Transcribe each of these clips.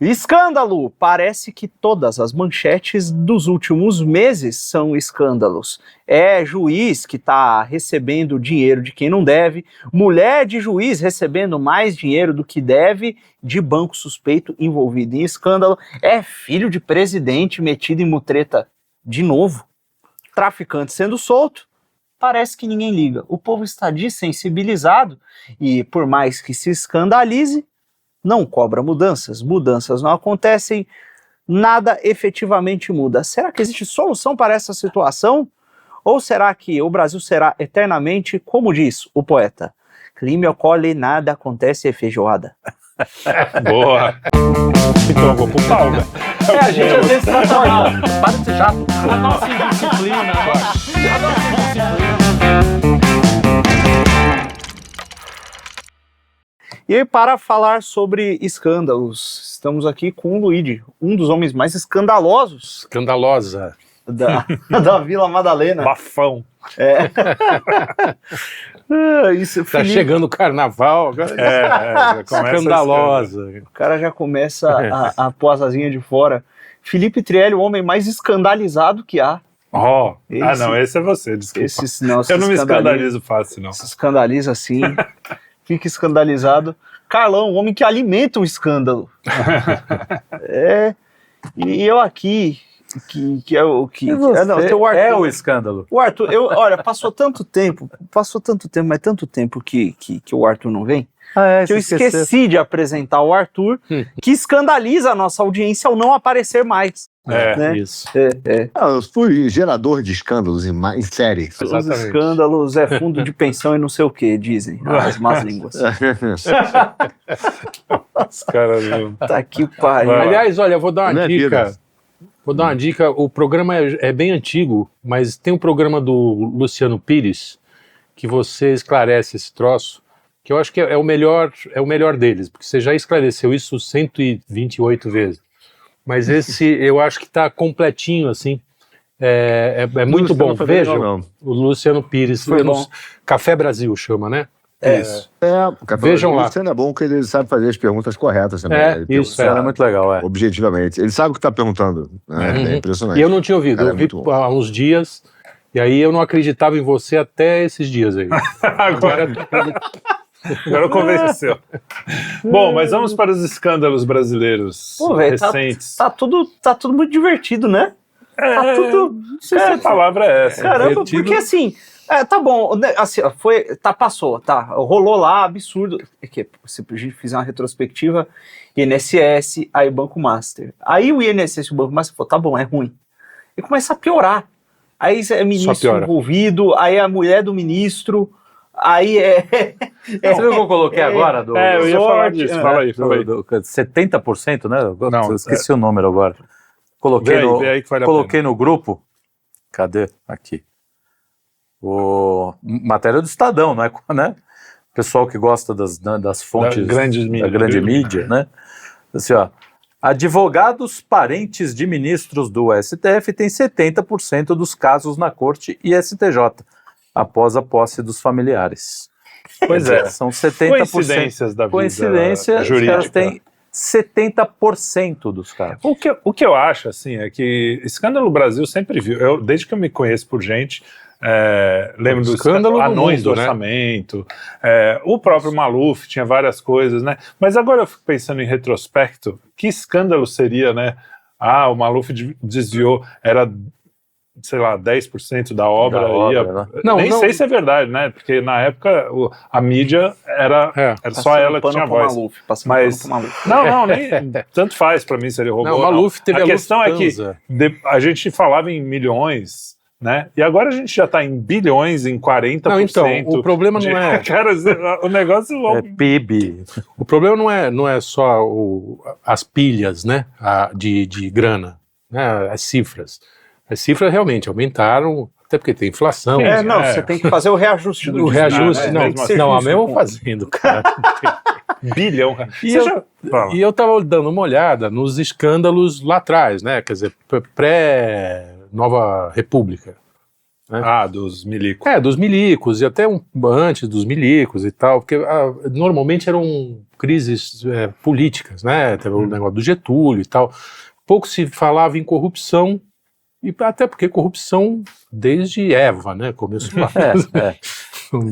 Escândalo! Parece que todas as manchetes dos últimos meses são escândalos. É juiz que está recebendo dinheiro de quem não deve, mulher de juiz recebendo mais dinheiro do que deve, de banco suspeito envolvido em escândalo, é filho de presidente metido em mutreta de novo, traficante sendo solto. Parece que ninguém liga. O povo está dessensibilizado e, por mais que se escandalize, não cobra mudanças, mudanças não acontecem, nada efetivamente muda. Será que existe solução para essa situação? Ou será que o Brasil será eternamente, como diz o poeta, crime ocorre, nada acontece, é feijoada? Boa! Então eu vou pro pau, velho. A gente às vezes tá mal. Para de ser chato. A nossa indisciplina. A nossa indisciplina. E aí, para falar sobre escândalos, estamos aqui com o Luigi, um dos homens mais escandalosos Escandalosa. da Vila Madalena. Bafão. Isso, Tá chegando o carnaval, Já começa escandalosa. O cara já começa a pôr as asinhas de fora. Felipe Trielli, o homem mais escandalizado que há. Não, Esse- esse é você, desculpa. Não, Eu não me escandalizo fácil, não. Se escandaliza sim, fica escandalizado. Carlão, o homem que alimenta o escândalo. E eu aqui, que é o que... E você tem o Arthur. é o escândalo. O Arthur, olha, passou tanto tempo, mas tanto tempo que o Arthur não vem, que eu esqueci de apresentar o Arthur, que escandaliza a nossa audiência ao não aparecer mais. Né? Isso. Eu fui gerador de escândalos em série. Os escândalos é fundo de pensão e não sei o que, dizem as más línguas. Os caras não... Tá que pariu. Vai lá. Aliás, olha, eu vou dar Não uma é dica. vida. Vou dar uma dica. O programa é bem antigo, mas tem um programa do Luciano Pires que você esclarece esse troço, que eu acho que é o melhor deles, porque você já esclareceu isso 128 vezes. Mas esse eu acho que está completinho, assim. É muito bom. Vejam, o Luciano Pires. Foi bom. Café Brasil chama, né? Isso. Vejam lá. O Luciano é bom porque ele sabe fazer as perguntas corretas também. Ele Isso, pergunta É muito legal, é. objetivamente. Ele sabe o que está perguntando. É impressionante. E eu não tinha ouvido, Cara, eu é vi muito bom. há uns dias, e aí eu não acreditava em você até esses dias aí. Agora convenceu. Bom, mas vamos para os escândalos brasileiros Pô, velho, recentes. tá tudo muito divertido, né? Tá tudo... Não sei se a palavra é essa. Caramba, divertido. porque assim, tá bom, né, assim, passou, rolou lá, absurdo, que se a gente fizer uma retrospectiva, INSS, aí Banco Master, aí o INSS e o Banco Master falou, tá bom, é ruim, e começa a piorar, aí é ministro envolvido, aí é a mulher do ministro, aí Você viu o que eu coloquei agora? Eu ia falar disso, fala aí. 70%, né? Não, Eu esqueci o número agora. Vê aí que vale a Coloquei no grupo. Cadê? Aqui. Matéria do Estadão, não é? Né? Pessoal que gosta das fontes Da grande mídia, né? Assim, ó. Advogados parentes de ministros do STF têm 70% dos casos na corte e STJ, após a posse dos familiares. Pois é. São 70%. Coincidências da vida Coincidência, os jurídica. caras têm 70% dos casos. O que eu acho, assim, é que escândalo Brasil sempre viu. Desde que eu me conheço por gente, lembro do Escândalo do anões do mundo, né? orçamento, o próprio Maluf tinha várias coisas, né? Mas agora eu fico pensando em retrospecto, que escândalo seria, né? O Maluf desviou, era, sei lá, 10% da obra. Né? Nem sei se é verdade, né? Porque na época a mídia era só ela que tinha voz. Mas não, nem tanto faz pra mim se ele roubou. Não, o Maluf teve a questão é que Lufthansa. a gente falava em milhões, né? E agora a gente já tá em bilhões, em 40%. Não, então, o problema não é... Cara, o negócio É PIB. O problema não é só as pilhas, né, de grana, né, as cifras. As cifras realmente aumentaram, até porque tem inflação. Você tem que fazer o reajuste do O reajuste, né? a mesma fazendo, cara. bilhão. E eu tava dando uma olhada nos escândalos lá atrás, né, quer dizer, pré-Nova República. né? Ah, dos milicos. Dos milicos, e até antes dos milicos e tal, porque normalmente eram crises políticas, né? Teve o negócio do Getúlio e tal. Pouco se falava em corrupção, e até porque corrupção desde Eva, né? Começou lá.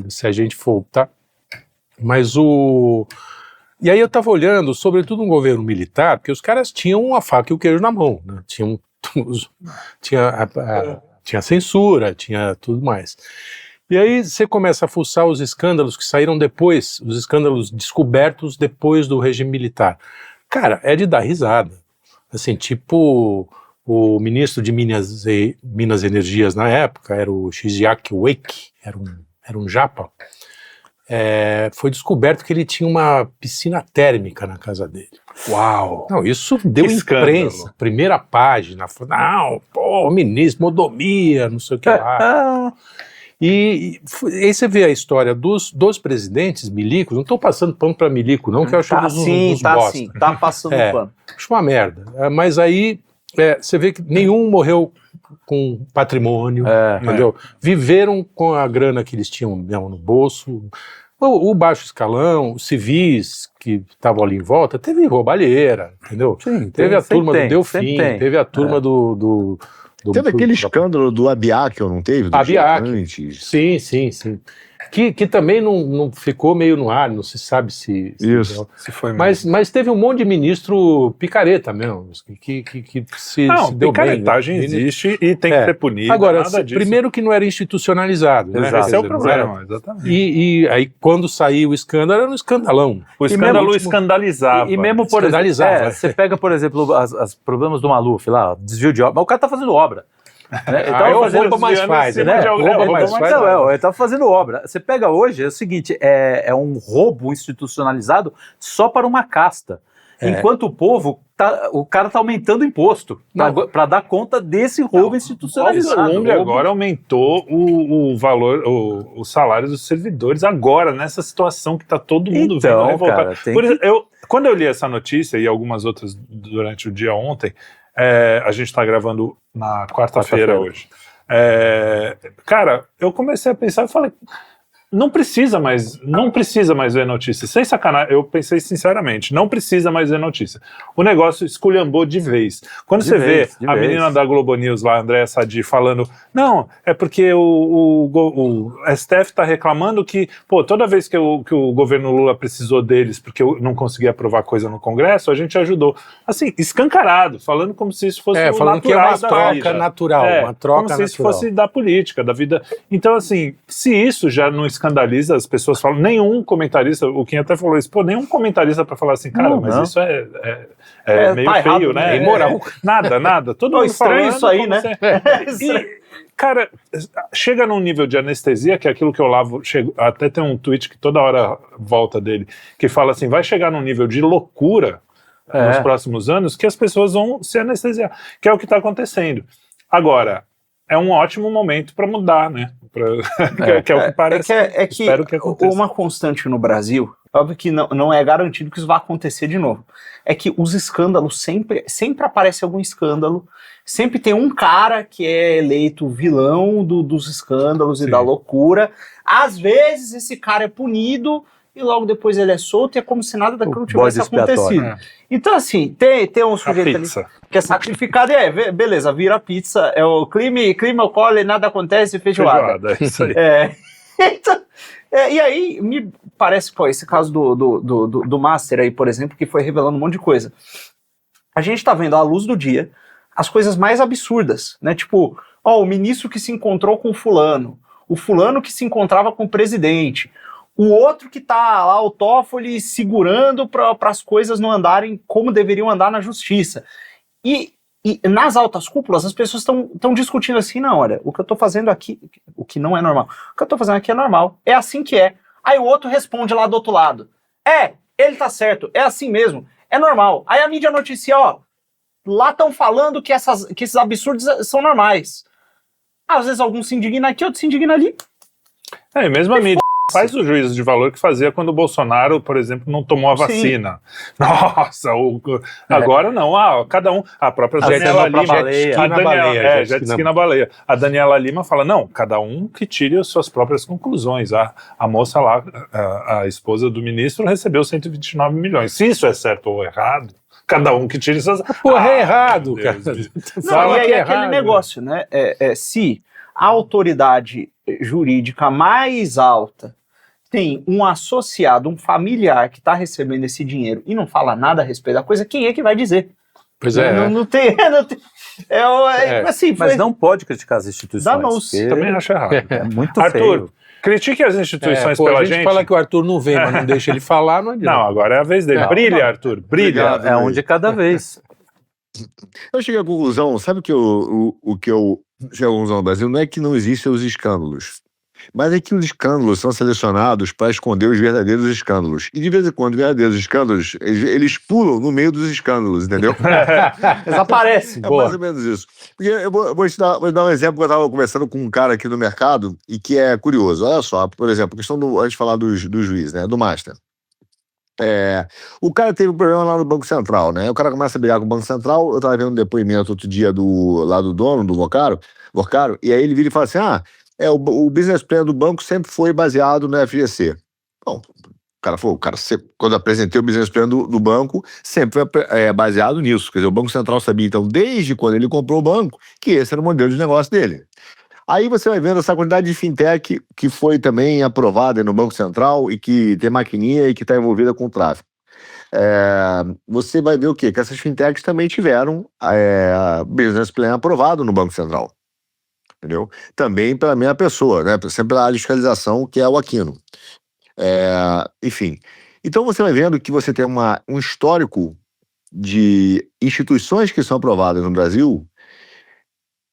Se a gente for, tá? Mas E aí eu estava olhando, sobretudo um governo militar, porque os caras tinham a faca e o queijo na mão, né? Tinha censura, tinha tudo mais. E aí você começa a fuçar os escândalos que saíram depois, os escândalos descobertos depois do regime militar. Cara, é de dar risada. Assim, tipo, o ministro de Minas e Energias na época, era o Shigeaki Wake, era um japa. Foi descoberto que ele tinha uma piscina térmica na casa dele. Uau! Não, isso deu imprensa, primeira página. Não, o ministro, modomia, não sei o que lá. E aí você vê a história dos presidentes milicos, não estou passando pano para milico não, que eu acho tá uns bosta. Sim, tá passando pano. Acho uma merda. Mas aí você vê que nenhum morreu com patrimônio, entendeu? Viveram com a grana que eles tinham no bolso. O baixo escalão, os civis que estavam ali em volta, teve roubalheira, entendeu? Sim, teve a turma do Delfim, teve a turma do Teve aquele escândalo do Abiakel, não teve? Abiakel. Sim. Que também não ficou meio no ar, não se sabe se foi mesmo. Mas teve um monte de ministro picareta mesmo, que se deu bem. Picaretagem existe e tem que ser punido. Agora, nada disso. primeiro que não era institucionalizado. Né? Esse é o problema, exatamente. E aí, quando saiu o escândalo, era um escandalão. O escândalo escandalizava. E mesmo, por exemplo, você pega, por exemplo, os problemas do Maluf lá, desvio de obra, mas o cara tá fazendo obra. Né? Então, rouba mais faz, né? Ele tá fazendo obra. Você pega hoje, é o seguinte, é um roubo institucionalizado só para uma casta. Enquanto o povo, o cara tá aumentando o imposto para dar conta desse roubo institucionalizado. O agora aumentou o valor, o salário dos servidores agora, nessa situação que tá todo mundo vendo revoltado. Quando eu li essa notícia e algumas outras durante o dia ontem, a gente está gravando na quarta-feira hoje. Cara, eu comecei a pensar e falei, não precisa mais ver notícia. Sem sacanagem, eu pensei sinceramente, não precisa mais ver notícia. O negócio esculhambou de vez. Quando você vê a menina da Globo News lá, Andréa Sadi, falando, não, é porque o STF está reclamando que, toda vez que o governo Lula precisou deles, porque eu não conseguia aprovar coisa no Congresso, a gente ajudou. Assim, escancarado, falando como se isso fosse falando que é uma troca natural, uma troca como se isso fosse da política, da vida. Então, assim, se isso já não escandaliza, as pessoas falam, nenhum comentarista, o Kim até falou isso, nenhum comentarista para falar assim, cara, isso é meio tá feio, errado, né? É imoral. Nada. Todo mundo estranho falando isso aí, né? Cara, chega num nível de anestesia, que é aquilo que eu lavo, até tem um tweet que toda hora volta dele, que fala assim, vai chegar num nível de loucura nos próximos anos, que as pessoas vão se anestesiar, que é o que está acontecendo. Agora, é um ótimo momento para mudar, né? Que é o que parece. Espero que aconteça. Uma constante no Brasil, óbvio que não é garantido que isso vai acontecer de novo, é que os escândalos sempre aparece algum escândalo, sempre tem um cara que é eleito vilão dos escândalos e da loucura. Às vezes esse cara é punido e logo depois ele é solto e é como se nada daquilo tivesse acontecido. Então, assim, tem um sujeito ali que é sacrificado e beleza, vira pizza, é o crime ocorre, nada acontece, feijoada. É isso aí. Então, e aí, me parece, esse caso do Master aí, por exemplo, que foi revelando um monte de coisa. A gente tá vendo à luz do dia as coisas mais absurdas, né? Tipo, o ministro que se encontrou com o fulano que se encontrava com o presidente, o outro que tá lá, o Toffoli, segurando para as coisas não andarem como deveriam andar na justiça. E nas altas cúpulas, as pessoas estão discutindo assim, não, olha, o que eu tô fazendo aqui, o que não é normal, o que eu tô fazendo aqui é normal, é assim que é. Aí o outro responde lá do outro lado, ele tá certo, é assim mesmo, é normal. Aí a mídia noticia, lá estão falando que esses absurdos são normais. Às vezes alguns se indignam aqui, outros se indignam ali. E mesmo a mídia Faz o juízo de valor que fazia quando o Bolsonaro, por exemplo, não tomou a vacina. Nossa, agora não. Cada um. A própria Daniela Lima. Jet ski na baleia. A Daniela Lima fala: não, cada um que tire as suas próprias conclusões. A moça lá, a esposa do ministro, recebeu 129 milhões. Se isso é certo ou errado, cada um que tire suas. Porra, é errado, cara. Não, e aí é aquele negócio, né? Se a autoridade jurídica mais alta tem um associado, um familiar que está recebendo esse dinheiro e não fala nada a respeito da coisa, quem é que vai dizer? Pois é. Não tem. Assim, mas não pode criticar as instituições. Danos. Também acho errado. É muito Arthur, feio. critique as instituições pela gente. A gente fala que o Arthur não vem, mas não deixa ele falar, não adianta. Não, agora é a vez dele. Brilha, Arthur, brilha. É um de cada vez. Eu cheguei à conclusão, sabe que o que eu cheguei à conclusão no Brasil não é que não existem os escândalos, mas é que os escândalos são selecionados para esconder os verdadeiros escândalos. E de vez em quando, os verdadeiros escândalos, eles pulam no meio dos escândalos, entendeu? Eles aparecem. É mais ou menos isso. Porque eu vou te dar um exemplo que eu estava conversando com um cara aqui no mercado e que é curioso. Olha só, por exemplo, a questão antes de falar do juiz, né, do Master. O cara teve um problema lá no Banco Central, né? O cara começa a brigar com o Banco Central. Eu estava vendo um depoimento outro dia lá do dono, do Vocaro, e aí ele vira e fala assim: o business plan do banco sempre foi baseado no FGC. Bom, quando apresentei o business plan do banco, sempre foi baseado nisso. Quer dizer, o Banco Central sabia, então, desde quando ele comprou o banco, que esse era o modelo de negócio dele. Aí você vai vendo essa quantidade de fintech que foi também aprovada no Banco Central e que tem maquininha e que está envolvida com o tráfico. Você vai ver o quê? Que essas fintechs também tiveram business plan aprovado no Banco Central. Entendeu? Também pela mesma pessoa, né? Sempre pela área de fiscalização, que é o Aquino. Enfim. Então você vai vendo que você tem um histórico de instituições que são aprovadas no Brasil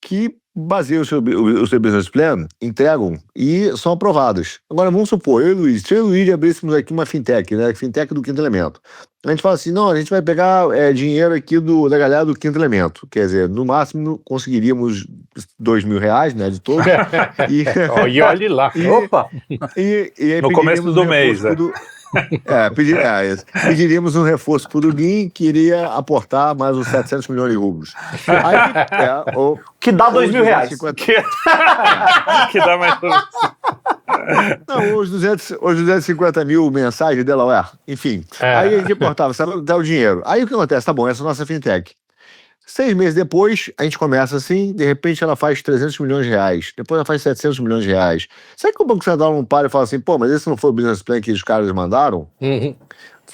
que baseiam o seu business plan, entregam e são aprovadas. Agora vamos supor, se eu e o Luiz abríssemos aqui uma fintech, né? Fintech do Quinto Elemento. A gente fala assim: não, a gente vai pegar dinheiro aqui da galera do Quinto Elemento. Quer dizer, no máximo conseguiríamos R$2.000, né, de todos. E olhe lá. Opa! E aí no começo do mês, pediríamos um reforço para o Dugin, que iria aportar mais uns 700 milhões de rublos. Que dá R$2.000. Que dá mais. Não, os 250 mil mensais de Delaware, enfim. Aí a gente aportava, sabe, dá o dinheiro. Aí o que acontece? Tá bom, essa é a nossa fintech. 6 meses depois, a gente começa assim, de repente ela faz 300 milhões de reais, depois ela faz 700 milhões de reais. Será que o Banco Central não para e fala assim: pô, mas esse não foi o business plan que os caras mandaram? Uhum.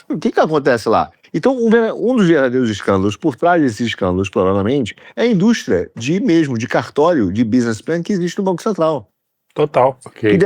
O que acontece lá? Então, um dos verdadeiros escândalos, por trás desses escândalos, provavelmente, é a indústria de cartório, de business plan que existe no Banco Central. Total. Okay.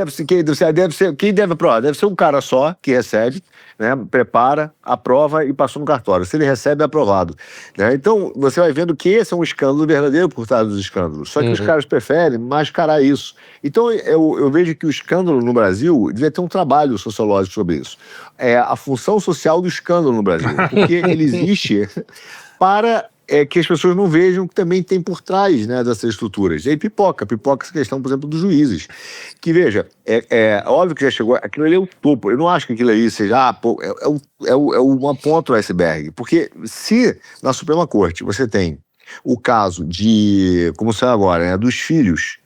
Quem deve aprovar? Deve ser um cara só que recebe, né, prepara, aprova e passou no cartório. Se ele recebe, é aprovado. Né? Então, você vai vendo que esse é um escândalo verdadeiro por trás dos escândalos. Só que os caras preferem mascarar isso. Então, eu vejo que o escândalo no Brasil devia ter um trabalho sociológico sobre isso. É a função social do escândalo no Brasil. Porque ele existe para que as pessoas não vejam que também tem por trás, né, dessas estruturas. E aí pipoca essa questão, por exemplo, dos juízes. Que, veja, óbvio que já chegou, aquilo ali é o topo. Eu não acho que aquilo ali seja, uma ponta do iceberg. Porque se na Suprema Corte você tem o caso de, como saiu agora, né, dos filhos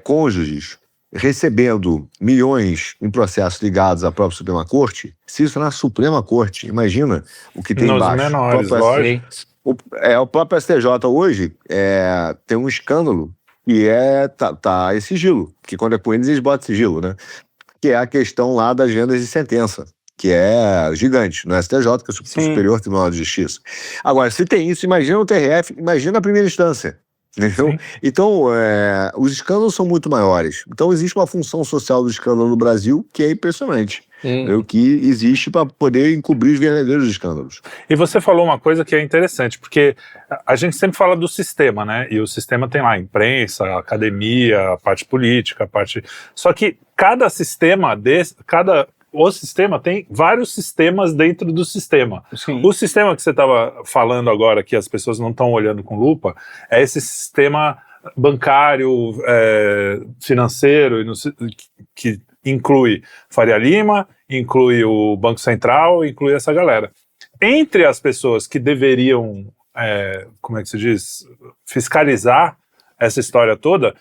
cônjuges recebendo milhões em processos ligados à própria Suprema Corte, se isso na Suprema Corte, imagina o que tem nos embaixo. Menores, lógico. O próprio STJ hoje tem um escândalo que tá em sigilo, que quando é com eles botam sigilo, né? Que é a questão lá das vendas de sentença, que é gigante no STJ, que é o Superior Tribunal de Justiça. Agora, se tem isso, imagina o TRF, imagina a primeira instância. Entendeu? Sim. Então, os escândalos são muito maiores. Então, existe uma função social do escândalo no Brasil que é impressionante. O que existe para poder encobrir os verdadeiros escândalos. E você falou uma coisa que é interessante, porque a gente sempre fala do sistema, né? E o sistema tem lá a imprensa, a academia, a parte política, a parte... Só que cada sistema o sistema tem vários sistemas dentro do sistema. Sim. O sistema que você estava falando agora, que as pessoas não estão olhando com lupa, é esse sistema bancário, financeiro, que inclui Faria Lima, inclui o Banco Central, inclui essa galera. Entre as pessoas que deveriam, como é que se diz, fiscalizar essa história toda,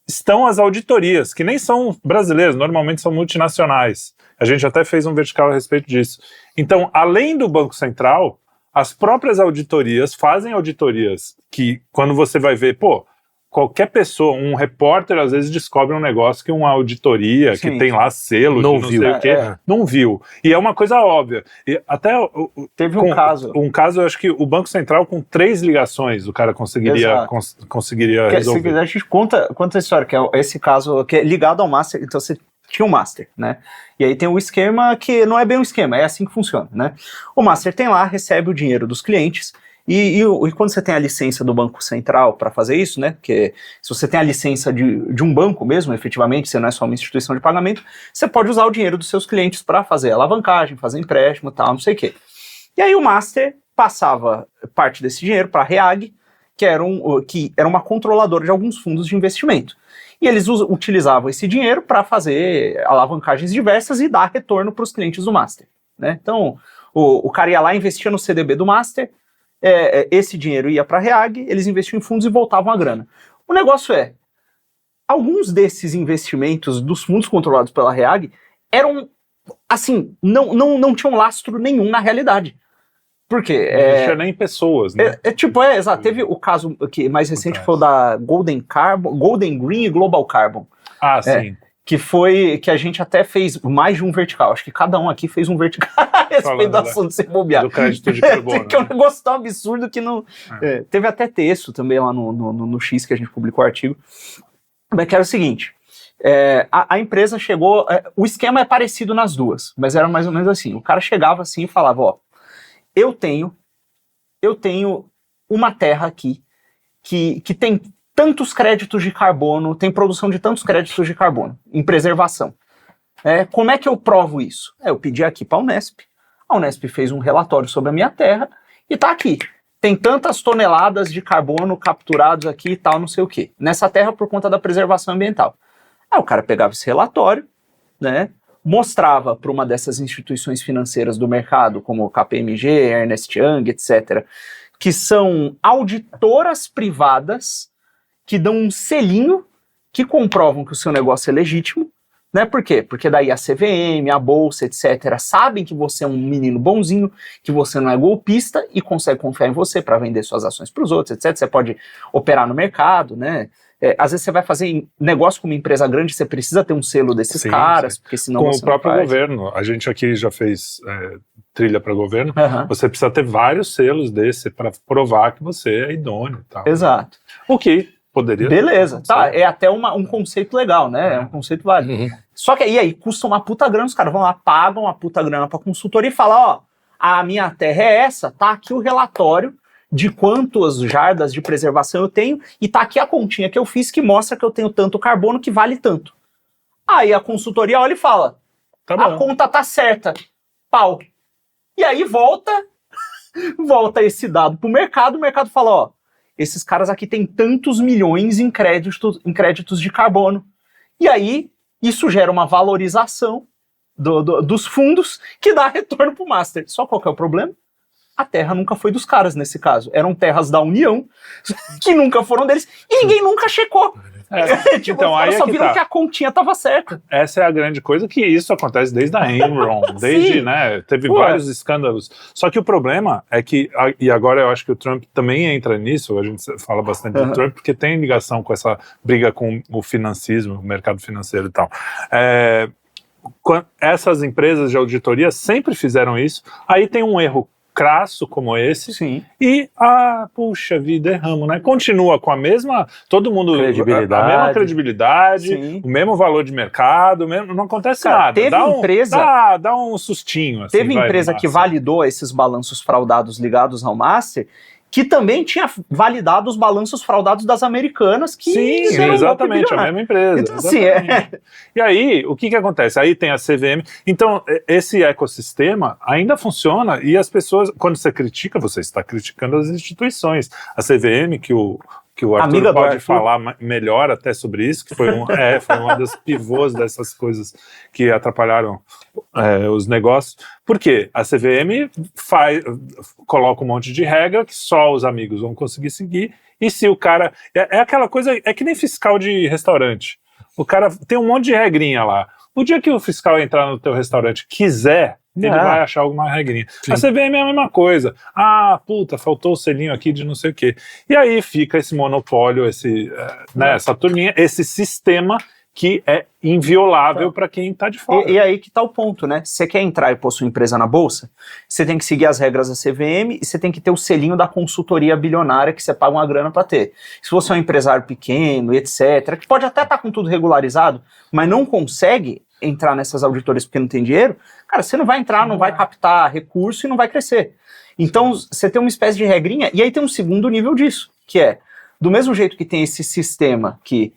estão as auditorias, que nem são brasileiras, normalmente são multinacionais. A gente até fez um vertical a respeito disso. Então, além do Banco Central, as próprias auditorias fazem auditorias que, quando você vai ver, qualquer pessoa, um repórter, às vezes descobre um negócio que uma auditoria, Sim. que tem lá selo, Não de viu. sei o quê, não viu. E é uma coisa óbvia. E até Teve um caso. Um caso, eu acho que o Banco Central, com 3 ligações, o cara conseguiria conseguiria Se resolver. quiser, a gente conta a história, que é esse caso que é ligado ao Master. Então você tinha um Master, né? E aí tem o esquema que não é bem um esquema, é assim que funciona, né? O Master tem lá, recebe o dinheiro dos clientes, e quando você tem a licença do Banco Central para fazer isso, né? Porque se você tem a licença de um banco mesmo, efetivamente, você não é só uma instituição de pagamento, você pode usar o dinheiro dos seus clientes para fazer alavancagem, fazer empréstimo, tal, não sei o quê. E aí o Master passava parte desse dinheiro para a REAG, que era uma controladora de alguns fundos de investimento. E eles utilizavam esse dinheiro para fazer alavancagens diversas e dar retorno para os clientes do Master, né? Então, o cara ia lá, investia no CDB do Master, esse dinheiro ia para a REAG, eles investiam em fundos e voltavam a grana. O negócio alguns desses investimentos dos fundos controlados pela REAG eram, assim, não tinham lastro nenhum na realidade. Por quê? Não existia nem pessoas, né? Exato. Teve o caso que mais recente, foi o da Golden Green e Global Carbon. Ah, sim. Que a gente até fez mais de um vertical. Acho que cada um aqui fez um vertical a respeito do assunto sem bobear. Do crédito de carbono. Que é um negócio tão absurdo que não... teve até texto também lá no X que a gente publicou o artigo. Mas que era o seguinte, a empresa chegou... o esquema é parecido nas duas, mas era mais ou menos assim. O cara chegava assim e falava, eu tenho uma terra aqui que tem tantos créditos de carbono, tem produção de tantos créditos de carbono em preservação. Como é que eu provo isso? Eu pedi aqui para a Unesp fez um relatório sobre a minha terra e tá aqui. Tem tantas toneladas de carbono capturados aqui e tal, não sei o quê. Nessa terra por conta da preservação ambiental. Aí o cara pegava esse relatório, né? Mostrava para uma dessas instituições financeiras do mercado, como KPMG, Ernst Young, etc., que são auditoras privadas que dão um selinho que comprovam que o seu negócio é legítimo, né? Por quê? Porque daí a CVM, a Bolsa, etc., sabem que você é um menino bonzinho, que você não é golpista e consegue confiar em você para vender suas ações para os outros, etc. Você pode operar no mercado, né? Às vezes você vai fazer negócio com uma empresa grande, você precisa ter um selo desses caras, porque senão com você o próprio não faz. governo. A gente aqui já fez trilha para governo. Você precisa ter vários selos desse para provar que você é idôneo. Tal. Exato. O que poderia... Beleza, tá, é até um conceito legal, né? É um conceito válido. Só que aí custa uma puta grana, os caras vão lá, pagam uma puta grana pra consultoria e falam, a minha terra é essa, tá aqui o relatório de quantas jardas de preservação eu tenho e tá aqui a continha que eu fiz que mostra que eu tenho tanto carbono que vale tanto. Aí a consultoria olha e fala, a conta tá certa, pau. E aí volta esse dado pro mercado, o mercado fala, esses caras aqui têm tantos milhões em créditos de carbono. E aí, isso gera uma valorização dos fundos que dá retorno pro Master. Só qual que é o problema? A terra nunca foi dos caras nesse caso. Eram terras da União, que nunca foram deles, e ninguém nunca checou. Então, os aí caras só viram que a continha tava certa. Essa é a grande coisa, que isso acontece desde a Enron, teve vários escândalos. Só que o problema é que, e agora eu acho que o Trump também entra nisso, a gente fala bastante do Trump, porque tem ligação com essa briga com o financismo, o mercado financeiro e tal. Essas empresas de auditoria sempre fizeram isso, aí tem um erro crasso como esse, Sim. E, puxa vida, erramos, né? Continua com a mesma, todo mundo, credibilidade. a mesma credibilidade, Sim. o mesmo valor de mercado, não acontece nada. Teve Dá um sustinho. Assim, teve empresa que validou esses balanços fraudados ligados ao Master, que também tinha validado os balanços fraudados das americanas, que Sim, exatamente, a mesma empresa. Então, assim, E aí, o que acontece? Aí tem a CVM. Então, esse ecossistema ainda funciona e as pessoas, quando você critica, você está criticando as instituições. A CVM, que o que o Arthur Amiga do pode Arthur. falar melhor até sobre isso, que foi uma das pivôs dessas coisas que atrapalharam os negócios. Por quê? A CVM coloca um monte de regra que só os amigos vão conseguir seguir, e se o cara... É aquela coisa, é que nem fiscal de restaurante. O cara tem um monte de regrinha lá. O dia que o fiscal entrar no teu restaurante quiser, ele vai achar alguma regrinha. Sim. A CVM é a mesma coisa. Puta, faltou o selinho aqui de não sei o quê. E aí fica esse monopólio, essa turminha, esse sistema que é inviolável para quem está de fora. E aí que tá o ponto, né? Você quer entrar e pôr sua empresa na bolsa, você tem que seguir as regras da CVM e você tem que ter o selinho da consultoria bilionária que você paga uma grana para ter. Se você é um empresário pequeno, etc., que pode até estar com tudo regularizado, mas não consegue entrar nessas auditorias porque não tem dinheiro, cara, você não vai entrar, não vai captar recurso e não vai crescer. Então, você tem uma espécie de regrinha, e aí tem um segundo nível disso, que é, do mesmo jeito que tem esse sistema que,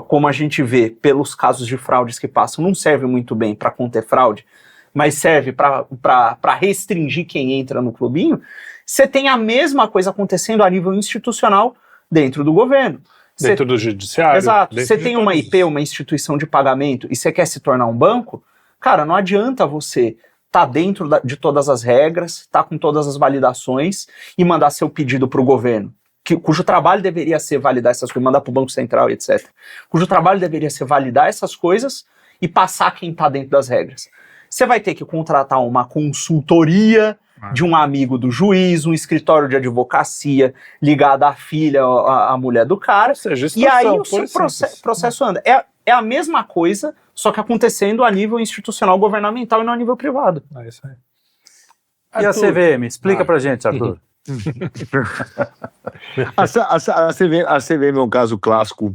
como a gente vê pelos casos de fraudes que passam, não serve muito bem para conter fraude, mas serve para restringir quem entra no clubinho, você tem a mesma coisa acontecendo a nível institucional dentro do governo. Dentro do judiciário. Exato. Você tem uma IP, uma instituição de pagamento, e você quer se tornar um banco, cara, não adianta você estar dentro de todas as regras, estar com todas as validações e mandar seu pedido para o governo, cujo trabalho deveria ser validar essas coisas, mandar para o Banco Central, etc. Cujo trabalho deveria ser validar essas coisas e passar quem está dentro das regras. Você vai ter que contratar uma consultoria de um amigo do juiz, um escritório de advocacia ligado à filha, à mulher do cara, Ou seja, e aí o extorsão, seu processo anda. É a mesma coisa, só que acontecendo a nível institucional governamental e não a nível privado. É isso aí. E a Arthur, CVM? Explica pra gente, Arthur. A CVM é um caso clássico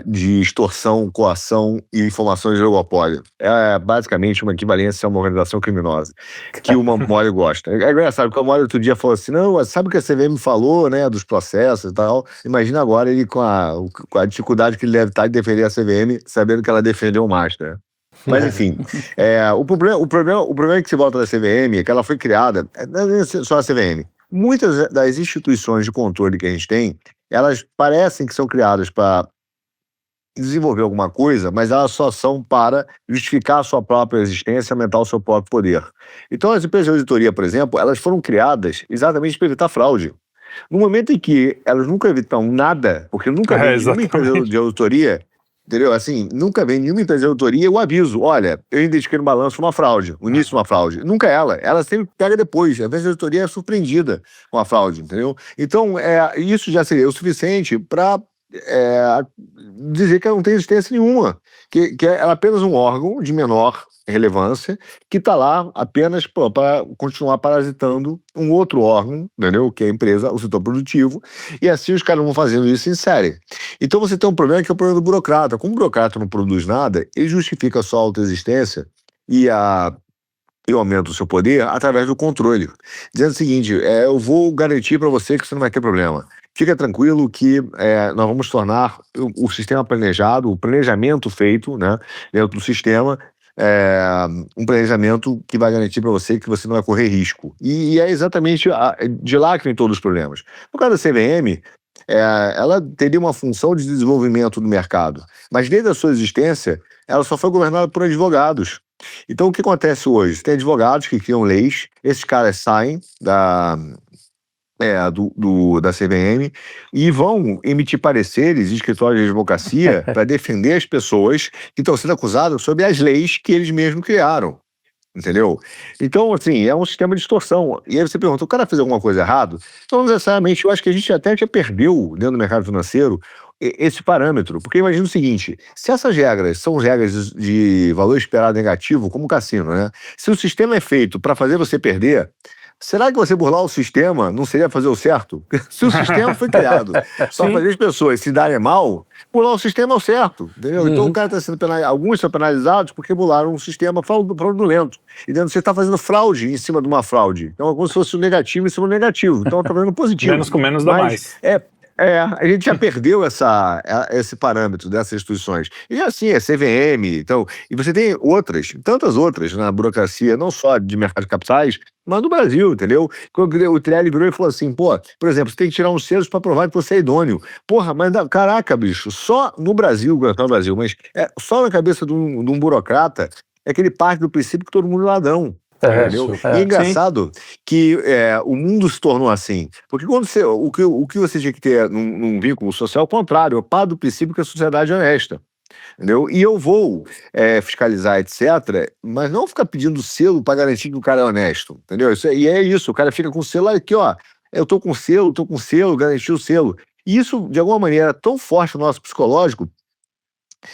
de extorsão, coação e informações de oligopólio. É basicamente uma equivalência a uma organização criminosa, que o Mori gosta. É engraçado, porque o Mori outro dia falou assim, não, sabe o que a CVM falou, né, dos processos e tal? Imagina agora ele com a dificuldade que ele deve estar de defender a CVM, sabendo que ela defendeu o Master. Mas enfim, o problema que se volta da CVM é que ela foi criada, não é só a CVM, muitas das instituições de controle que a gente tem, elas parecem que são criadas para desenvolver alguma coisa, mas elas só são para justificar a sua própria existência, aumentar o seu próprio poder. Então as empresas de auditoria, por exemplo, elas foram criadas exatamente para evitar fraude. No momento em que elas nunca evitam nada, porque nunca vem nenhuma empresa de auditoria, entendeu? Assim, nunca vem nenhuma empresa de auditoria, eu aviso, olha, eu identifiquei no balanço uma fraude, o início de uma fraude. Nunca ela sempre pega depois, a empresa de auditoria é surpreendida com a fraude, entendeu? Então, isso já seria o suficiente para dizer que ela não tem existência nenhuma, que ela é apenas um órgão de menor relevância, que está lá apenas para continuar parasitando um outro órgão, entendeu? Que é a empresa, o setor produtivo, e assim os caras vão fazendo isso em série. Então você tem um problema que é o problema do burocrata. Como o burocrata não produz nada, ele justifica a sua autoexistência e aumenta o seu poder através do controle. Dizendo o seguinte, eu vou garantir para você que você não vai ter problema. Fica tranquilo que nós vamos tornar o sistema planejado, o planejamento feito, né, dentro do sistema, um planejamento que vai garantir para você que você não vai correr risco. E é exatamente de lá que vem todos os problemas. No caso da CVM, ela teria uma função de desenvolvimento do mercado, mas desde a sua existência, ela só foi governada por advogados. Então, o que acontece hoje? Você tem advogados que criam leis, esses caras saem da CVM e vão emitir pareceres em escritórios de advocacia para defender as pessoas que estão sendo acusadas sobre as leis que eles mesmos criaram, entendeu? Então, assim, é um sistema de extorsão. E aí você pergunta, o cara fez alguma coisa errada? Não necessariamente, eu acho que a gente até já perdeu dentro do mercado financeiro esse parâmetro, porque imagina o seguinte, se essas regras são regras de valor esperado negativo, como o cassino, né? Se o sistema é feito para fazer você perder, será que você burlar o sistema não seria fazer o certo? Se o sistema foi criado para fazer as pessoas se darem mal, burlar o sistema é o certo, entendeu? Então o cara está sendo penalizado, alguns são penalizados porque burlaram um sistema fraudulento. E dentro você está fazendo fraude em cima de uma fraude. Então é como se fosse um negativo em cima do negativo. Então está fazendo positivo. Menos com menos dá mais. A gente já perdeu esse parâmetro dessas instituições. E assim, é CVM, então, e você tem tantas outras na burocracia, não só de mercado de capitais, mas no Brasil, entendeu? Quando o Trelli virou e falou assim, pô, por exemplo, você tem que tirar uns selos para provar que você é idôneo. Porra, mas caraca, bicho, só no Brasil, não no Brasil, mas só na cabeça de um burocrata é que ele parte do princípio que todo mundo é ladrão. Entendeu? E é engraçado que o mundo se tornou assim. Porque quando o que você tinha que ter num vínculo social é o contrário, eu paro do princípio que a sociedade é honesta. Entendeu? E eu vou fiscalizar, etc., mas não ficar pedindo selo para garantir que o cara é honesto. Entendeu? E é isso, o cara fica com o selo aqui, ó. Eu tô com selo, garanti o selo. E isso, de alguma maneira, é tão forte no nosso psicológico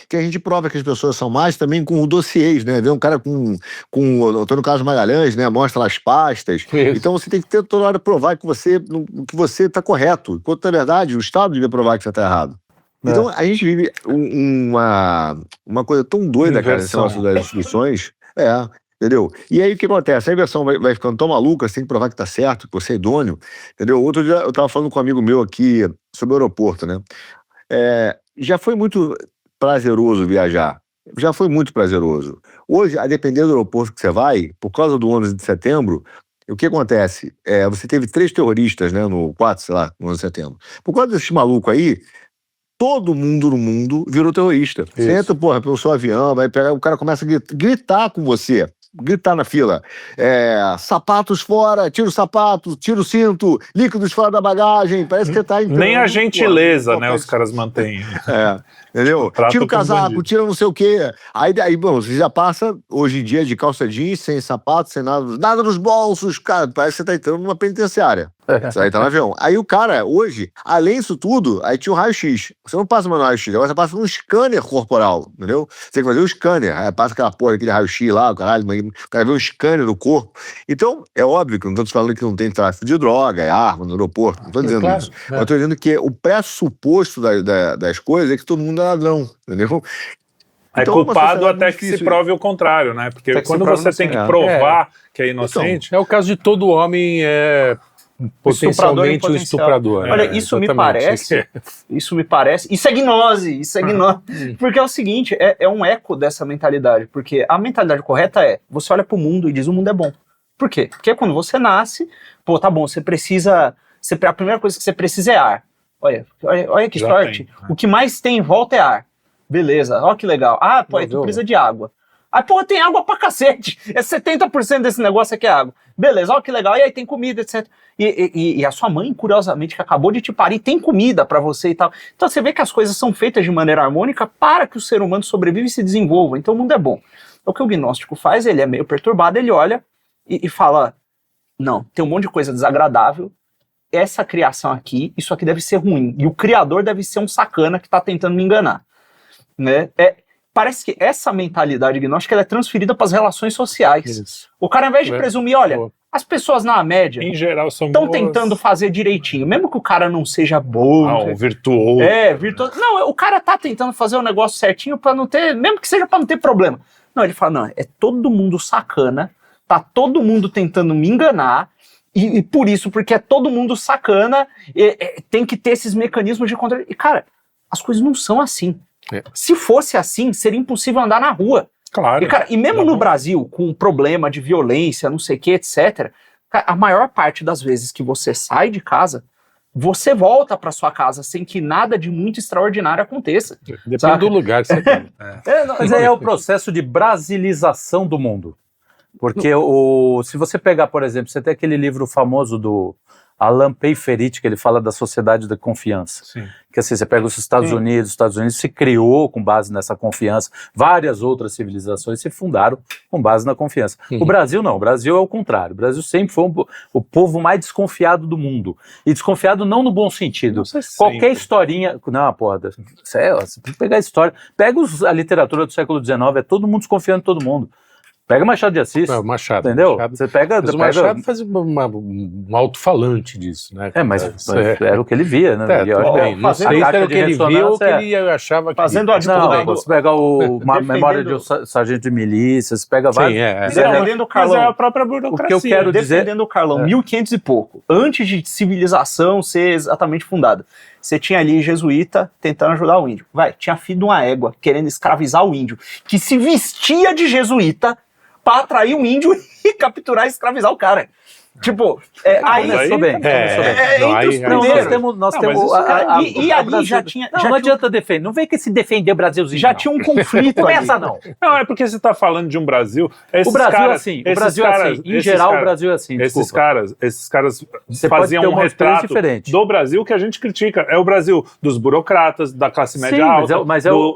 que a gente prova que as pessoas são mais também com dossiês, né? Vê um cara com o Antônio Carlos Magalhães, né? Mostra lá as pastas. Isso. Então você tem que ter toda hora provar que você está correto, enquanto na verdade o Estado devia provar que você está errado. Então a gente vive uma coisa tão doida, cara, nesse negócio das instituições. Entendeu? E aí o que acontece? A inversão vai ficando tão maluca, você tem que provar que tá certo, que você é idôneo, entendeu? Outro dia eu tava falando com um amigo meu aqui sobre o aeroporto, né? Já foi muito prazeroso viajar. Já foi muito prazeroso. Hoje, a depender do aeroporto que você vai, por causa do 11 de setembro, o que acontece? Você teve 3 terroristas, né, no 4, sei lá, no 11 de setembro. Por causa desse maluco aí, todo mundo no mundo virou terrorista. Isso. Você entra, porra, pelo seu avião, vai pegar, o cara começa a gritar com você. Gritar na fila, sapatos fora, tira o sapato, tira o cinto, líquidos fora da bagagem, parece que você tá entrando. Nem a gentileza, né, os caras mantêm. Entendeu? Tira o casaco, tira não sei o quê. Aí, bom, você já passa, hoje em dia, de calça jeans, sem sapato, sem nada nos bolsos, cara, parece que você tá entrando numa penitenciária. Você tá no avião. Aí o cara, hoje, além disso tudo, aí tinha um raio-x. Você não passa mais no raio-x, agora você passa num scanner corporal, entendeu? Você tem que fazer um scanner, aí passa aquela porra, aquele raio-x lá, o cara vê um scanner no corpo. Então, é óbvio que não estamos falando que não tem tráfico de droga, arma no aeroporto, não tô dizendo isso. Eu tô dizendo que o pressuposto das coisas é que todo mundo é ladrão, entendeu? Então, culpado até que se prove o contrário, né? Porque quando você tem que provar que é inocente... Então, é o caso de todo homem potencialmente o estuprador. Olha, isso me parece, isso é gnose, porque é o seguinte, é um eco dessa mentalidade, porque a mentalidade correta você olha pro mundo e diz, o mundo é bom. Por quê? Porque quando você nasce, pô, tá bom, a primeira coisa que você precisa é ar. Olha que sorte, o que mais tem em volta é ar. Beleza, olha que legal. Pô, tu precisa de água. Pô, tem água pra cacete. 70% desse negócio aqui é água. Beleza, olha que legal. E aí tem comida, etc. E a sua mãe, curiosamente, que acabou de te parir, tem comida pra você e tal. Então você vê que as coisas são feitas de maneira harmônica para que o ser humano sobreviva e se desenvolva. Então o mundo é bom. O que o gnóstico faz, ele é meio perturbado, ele olha e fala, não, tem um monte de coisa desagradável, essa criação aqui, isso aqui deve ser ruim. E o criador deve ser um sacana que tá tentando me enganar. Né? Parece que essa mentalidade gnóstica ela é transferida para as relações sociais. Isso. O cara, ao invés de presumir, olha, as pessoas na média em geral são estão tentando fazer direitinho, mesmo que o cara não seja bom. Virtuoso. Virtuoso. Não, o cara tá tentando fazer o negócio certinho para não ter, mesmo que seja para não ter problema. Não, ele fala, não, é todo mundo sacana, tá todo mundo tentando me enganar, e por isso, porque é todo mundo sacana, tem que ter esses mecanismos de controle. E, cara, as coisas não são assim. Se fosse assim, seria impossível andar na rua. Claro. E mesmo no Brasil, com problema de violência, não sei o que, etc., a maior parte das vezes que você sai de casa, você volta para sua casa sem que nada de muito extraordinário aconteça. Depende do lugar que você tá. Mas aí é o processo de brasilização do mundo. Porque se você pegar, por exemplo, você tem aquele livro famoso do Alain Peyferit, que ele fala da sociedade da confiança. Sim. Que assim, você pega os Estados Unidos se criou com base nessa confiança, várias outras civilizações se fundaram com base na confiança. O Brasil não, o Brasil é o contrário, o Brasil sempre foi o povo mais desconfiado do mundo, e desconfiado não no bom sentido. Qualquer historinha, não, porra, você tem que pegar a história, pega a literatura do século XIX, é todo mundo desconfiando de todo mundo. Pega Machado de Assis, Machado, entendeu? Você pega... Mas o Machado faz um alto-falante disso, né? Mas era o que ele via, né? Não sei se era o que ele via ou o que ele achava que... Fazendo você pega Memória de um Sargento de Milícia, você pega vários... Defendendo o Carlão. Mas é a própria burocracia. O que eu quero dizer... Defendendo o Carlão, 1500 e pouco, antes de civilização ser exatamente fundada. Você tinha ali jesuíta tentando ajudar o índio. Tinha filho de uma égua querendo escravizar o índio, que se vestia de jesuíta para atrair o índio e capturar e escravizar o cara. Tipo, aí começou bem. Entre os primeiros. Nós Não, temos mas E ali já tinha. Não adianta defender. Não vem que se defender o Brasilzinho. Já tinha um conflito ali. Começa não. Não, é porque você está falando de um Brasil. O Brasil é assim. O Brasil é assim. Em geral, o Brasil é assim. Esses caras Você faziam pode ter um retrato diferente. do Brasil que a gente critica. É o Brasil dos burocratas, da classe média alta,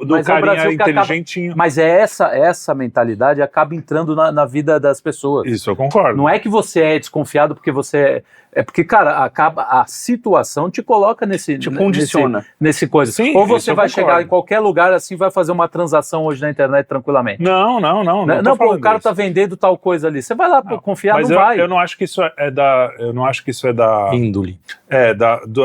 do carinha inteligentinho. Mas essa mentalidade acaba entrando na vida das pessoas. Isso eu concordo. Não é que você é desconfiado porque você é porque, cara, a situação te coloca te condiciona. Nesse coisa. Sim, ou você eu vai concordo. chegar em qualquer lugar assim, vai fazer uma transação hoje na internet tranquilamente. Não. Não, pô, o cara tá vendendo tal coisa ali. Você vai lá confiar, mas não vai. Eu não acho que isso é da. Eu não acho que isso é da. Índole.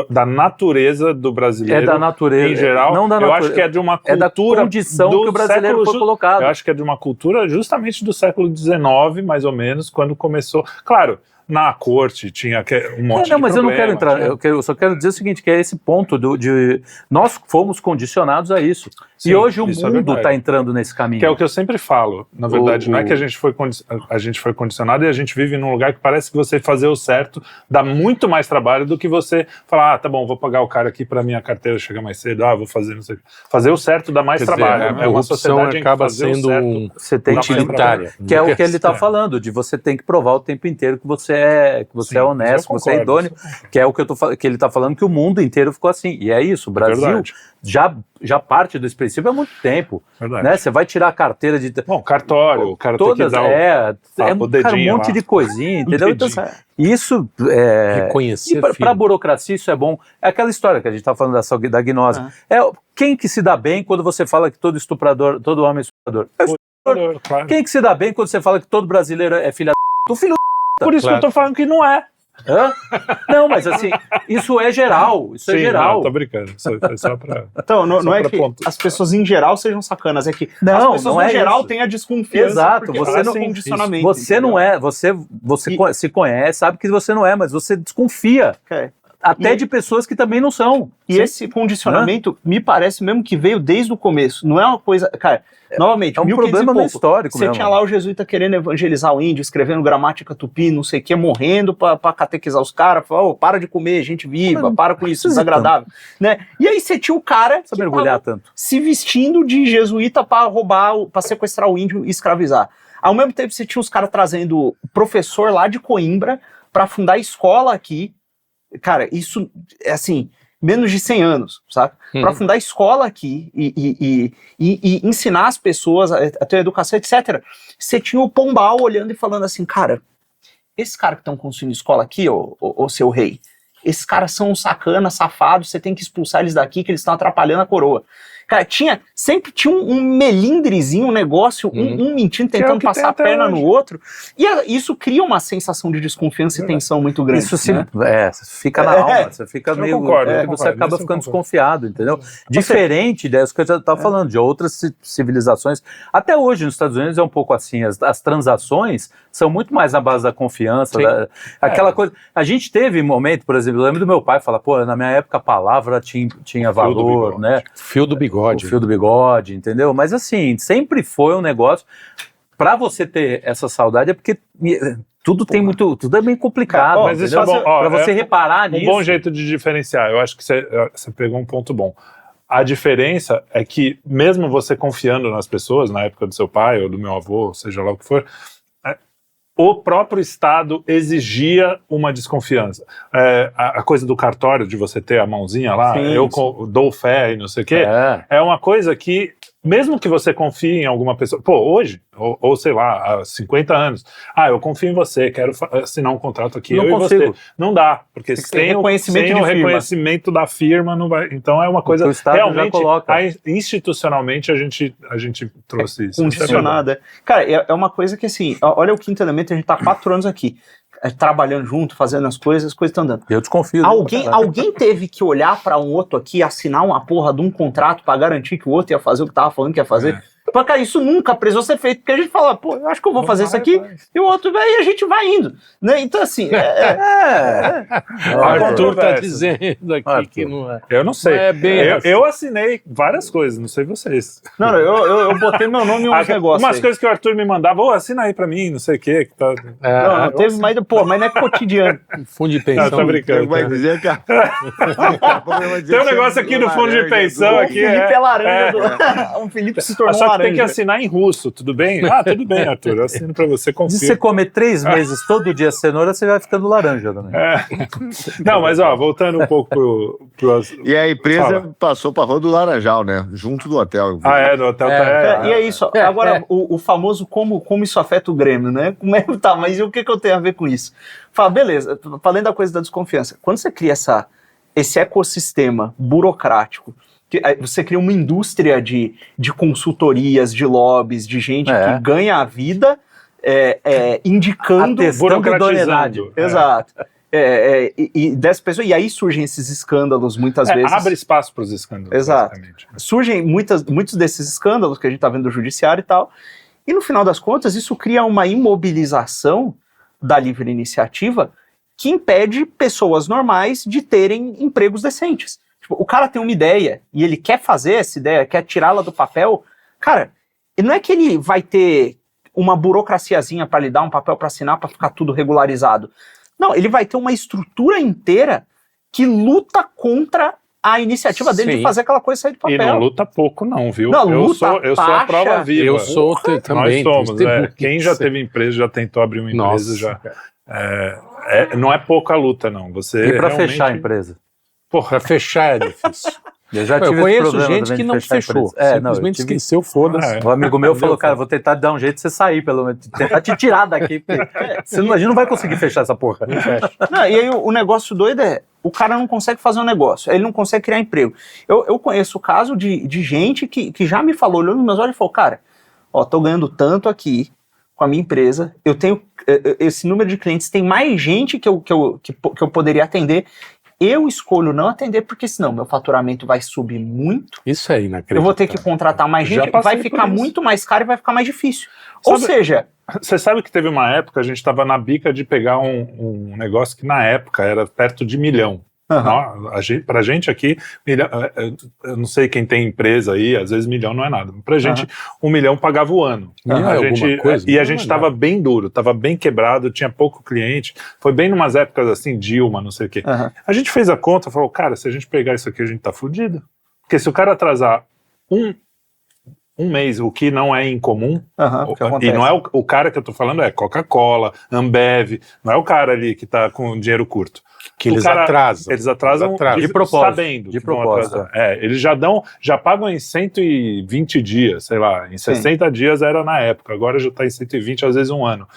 Da natureza do brasileiro. É da natureza. Em geral. Não da eu natureza. acho que é de uma É da cultura. condição do que o brasileiro século foi colocado. Eu acho que é de uma cultura justamente do século XIX, mais ou menos, quando começou. Claro. Na corte tinha um monte de mas problema, eu não quero entrar. tinha... Eu só quero dizer o seguinte, que é esse ponto de nós fomos condicionados a isso. Sim, e hoje o isso é mundo verdade. está entrando nesse caminho. Que é o que eu sempre falo. Na verdade, não é que a gente foi condicionado e a gente vive num lugar que parece que você fazer o certo dá muito mais trabalho do que você falar, tá bom, vou pagar o cara aqui para minha carteira chegar mais cedo, vou fazer não sei o que. Fazer o certo dá mais trabalho. A corrupção acaba sendo você tem utilitária. Que é o que ele está falando, de você tem que provar o tempo inteiro que você é honesto, que você é idôneo, que é o que que ele está falando, que o mundo inteiro ficou assim. E é isso, o Brasil já parte desse princípio há muito tempo. Né? Você vai tirar a carteira de... Bom, cartório, o cara todas, tem que dar o dedinho um monte de coisinha, entendeu? Então, isso reconhecer para a burocracia isso é bom. É aquela história que a gente está falando da gnose. Quem que se dá bem quando você fala que todo estuprador, todo homem é estuprador? Claro. Quem que se dá bem quando você fala que todo brasileiro é filha da... filho Por isso que eu tô falando que não é. Não, mas assim, isso é geral. Isso é geral. Não, tô brincando. Só pra, então, não é que as pessoas em geral sejam sacanas, é que as pessoas em geral têm a desconfiança. Exato, você não condicionamento. Você entendeu? Não é, você se conhece, sabe que você não é, mas você desconfia. Até de pessoas que também não são. E esse condicionamento me parece mesmo que veio desde o começo. Não é uma coisa... Cara, novamente, é um problema meio histórico você mesmo. Tinha lá o jesuíta querendo evangelizar o índio, escrevendo gramática tupi, não sei o que, morrendo pra catequizar os caras, para de comer gente viva, para com isso, desagradável. Né? E aí você tinha o cara que mergulhar tanto. Se vestindo de jesuíta pra roubar, pra sequestrar o índio e escravizar. Ao mesmo tempo você tinha os caras trazendo professor lá de Coimbra pra fundar escola aqui. Cara, isso é assim, menos de 100 anos, sabe? Para fundar escola aqui e ensinar as pessoas a ter educação, etc. Você tinha o Pombal olhando e falando assim, cara, esses caras que estão construindo escola aqui, ô seu rei, esses caras são sacanas, safados, você tem que expulsar eles daqui que eles estão atrapalhando a coroa. Cara, sempre tinha um melindrezinho, um negócio, um mentindo, tentando passar a perna no outro. E isso cria uma sensação de desconfiança e tensão muito grande. Isso fica na alma, você fica meio... você acaba ficando desconfiado, entendeu? Diferente das que eu já estava falando, de outras civilizações. Até hoje, nos Estados Unidos, é um pouco assim. As transações são muito mais na base da confiança, aquela coisa... A gente teve um momento, por exemplo, eu lembro do meu pai falar, pô, na minha época a palavra tinha valor, né? Fio do bigode. O fio do bigode, entendeu? Mas assim, sempre foi um negócio. Pra você ter essa saudade é porque tudo é bem complicado. Mas isso é bom. Pra você reparar nisso. Um bom jeito de diferenciar. Eu acho que você pegou um ponto bom. A diferença é que, mesmo você confiando nas pessoas, na época do seu pai ou do meu avô, seja lá o que for, o próprio Estado exigia uma desconfiança. A coisa do cartório, de você ter a mãozinha lá, dou fé e não sei o quê, é uma coisa que, mesmo que você confie em alguma pessoa, hoje, ou sei lá, há 50 anos, eu confio em você, quero assinar um contrato aqui, não consigo. E você. Não dá, porque sem o reconhecimento da firma, não vai. Então é uma coisa o Estado realmente, já coloca. Institucionalmente, a gente trouxe isso. Condicionada. Cara, é uma coisa que assim, olha o quinto elemento, a gente tá 4 anos aqui, trabalhando junto, fazendo as coisas estão andando. Eu desconfio. Alguém teve que olhar para um outro aqui, assinar uma porra de um contrato para garantir que o outro ia fazer o que tava falando que ia fazer? Porque isso nunca precisou ser feito, porque a gente fala, pô, eu acho que eu vou fazer isso aqui, e o outro vai, e a gente vai indo. Né? Então, assim, O Arthur tá conversa. dizendo aqui Arthur. que não é. Eu não sei. Não é bem assim. Eu assinei várias coisas, não sei vocês. não, eu botei meu nome em uns negócios Umas aí. coisas que o Arthur me mandava, assina aí pra mim, não sei o quê. Que tá... Não, teve, mas não é cotidiano. Fundo de Não, pensão. tô brincando. Vai dizer que Tem um negócio aqui no fundo de pensão. O aqui Felipe é laranja. O Felipe se tornou Só que laranja. tem que assinar em russo, tudo bem? Ah, tudo bem, Arthur, eu assino pra você, Se você confia. comer 3 meses todo dia cenoura, você vai ficando laranja também. Não, mas ó, voltando um pouco pro E a empresa Fala. passou pra Rua do Laranjal, né? Junto do hotel. no hotel E é isso. Agora, o famoso como isso afeta o Grêmio, né? Tá, mas o que eu tenho a ver com isso? Fala, beleza, falando da coisa da desconfiança. Quando você cria esse ecossistema burocrático, você cria uma indústria de consultorias, de lobbies, de gente que ganha a vida indicando... Atestando idoneidade. Exato. E dessas pessoas, e aí surgem esses escândalos muitas vezes. Abre espaço para os escândalos. Exato. basicamente. Surgem muitos desses escândalos que a gente está vendo do judiciário e tal, e no final das contas isso cria uma imobilização da livre iniciativa que impede pessoas normais de terem empregos decentes. Tipo, o cara tem uma ideia e ele quer fazer essa ideia, quer tirá-la do papel, cara, e não é que ele vai ter uma burocraciazinha para lhe dar um papel para assinar para ficar tudo regularizado. Não, ele vai ter uma estrutura inteira que luta contra a iniciativa dele de fazer aquela coisa sair do papel. E não luta pouco não, viu? Não, eu luta, sou a prova viva. Eu sou também. Nós somos, testemunha. Quem já teve empresa, já tentou abrir uma empresa, já... não é pouca luta, não. Você E para realmente... fechar a empresa? Para fechar é difícil. Eu já Eu tive esse conheço problema gente também que de não fechar a fechou. empresa. Não, eu Simplesmente tive- esqueceu, foda-se. Um amigo meu falou, Entendeu? cara, vou tentar dar um jeito de você sair, pelo menos. Tentar te tirar daqui, porque a gente não vai conseguir fechar essa porra. Não, e aí o negócio doido é, o cara não consegue fazer um negócio, ele não consegue criar emprego. Eu conheço o caso de gente que já me falou, olhou nos meus olhos e falou, cara, ó, tô ganhando tanto aqui com a minha empresa, eu tenho esse número de clientes, tem mais gente que eu poderia atender, eu escolho não atender porque senão meu faturamento vai subir muito, Isso é inacreditável. eu vou ter que contratar mais Já gente, passei vai ficar por isso. muito mais caro e vai ficar mais difícil. Ou Sabe- seja, Você sabe que teve uma época, a gente estava na bica de pegar um negócio que na época era perto de 1 milhão. Pra gente aqui, eu não sei quem tem empresa aí, às vezes 1 milhão não é nada. Pra gente, 1 milhão pagava o ano. Milhão é alguma coisa? E a Não gente é estava bem duro, estava bem quebrado, tinha pouco cliente. Foi bem numas épocas assim, Dilma, não sei o quê. A gente fez a conta e falou, cara, se a gente pegar isso aqui, a gente tá fudido. Porque se o cara atrasar um mês, o que não é incomum, o que e acontece? não é o cara que eu tô falando, é Coca-Cola, Ambev, não é o cara ali que tá com dinheiro curto. Que O eles cara- atrasam. Eles atrasam De propósito. sabendo. De que vão propósito, atrasar. Eles já pagam em 120 dias, sei lá, em 60 dias era na época, agora já tá em 120, às vezes um ano.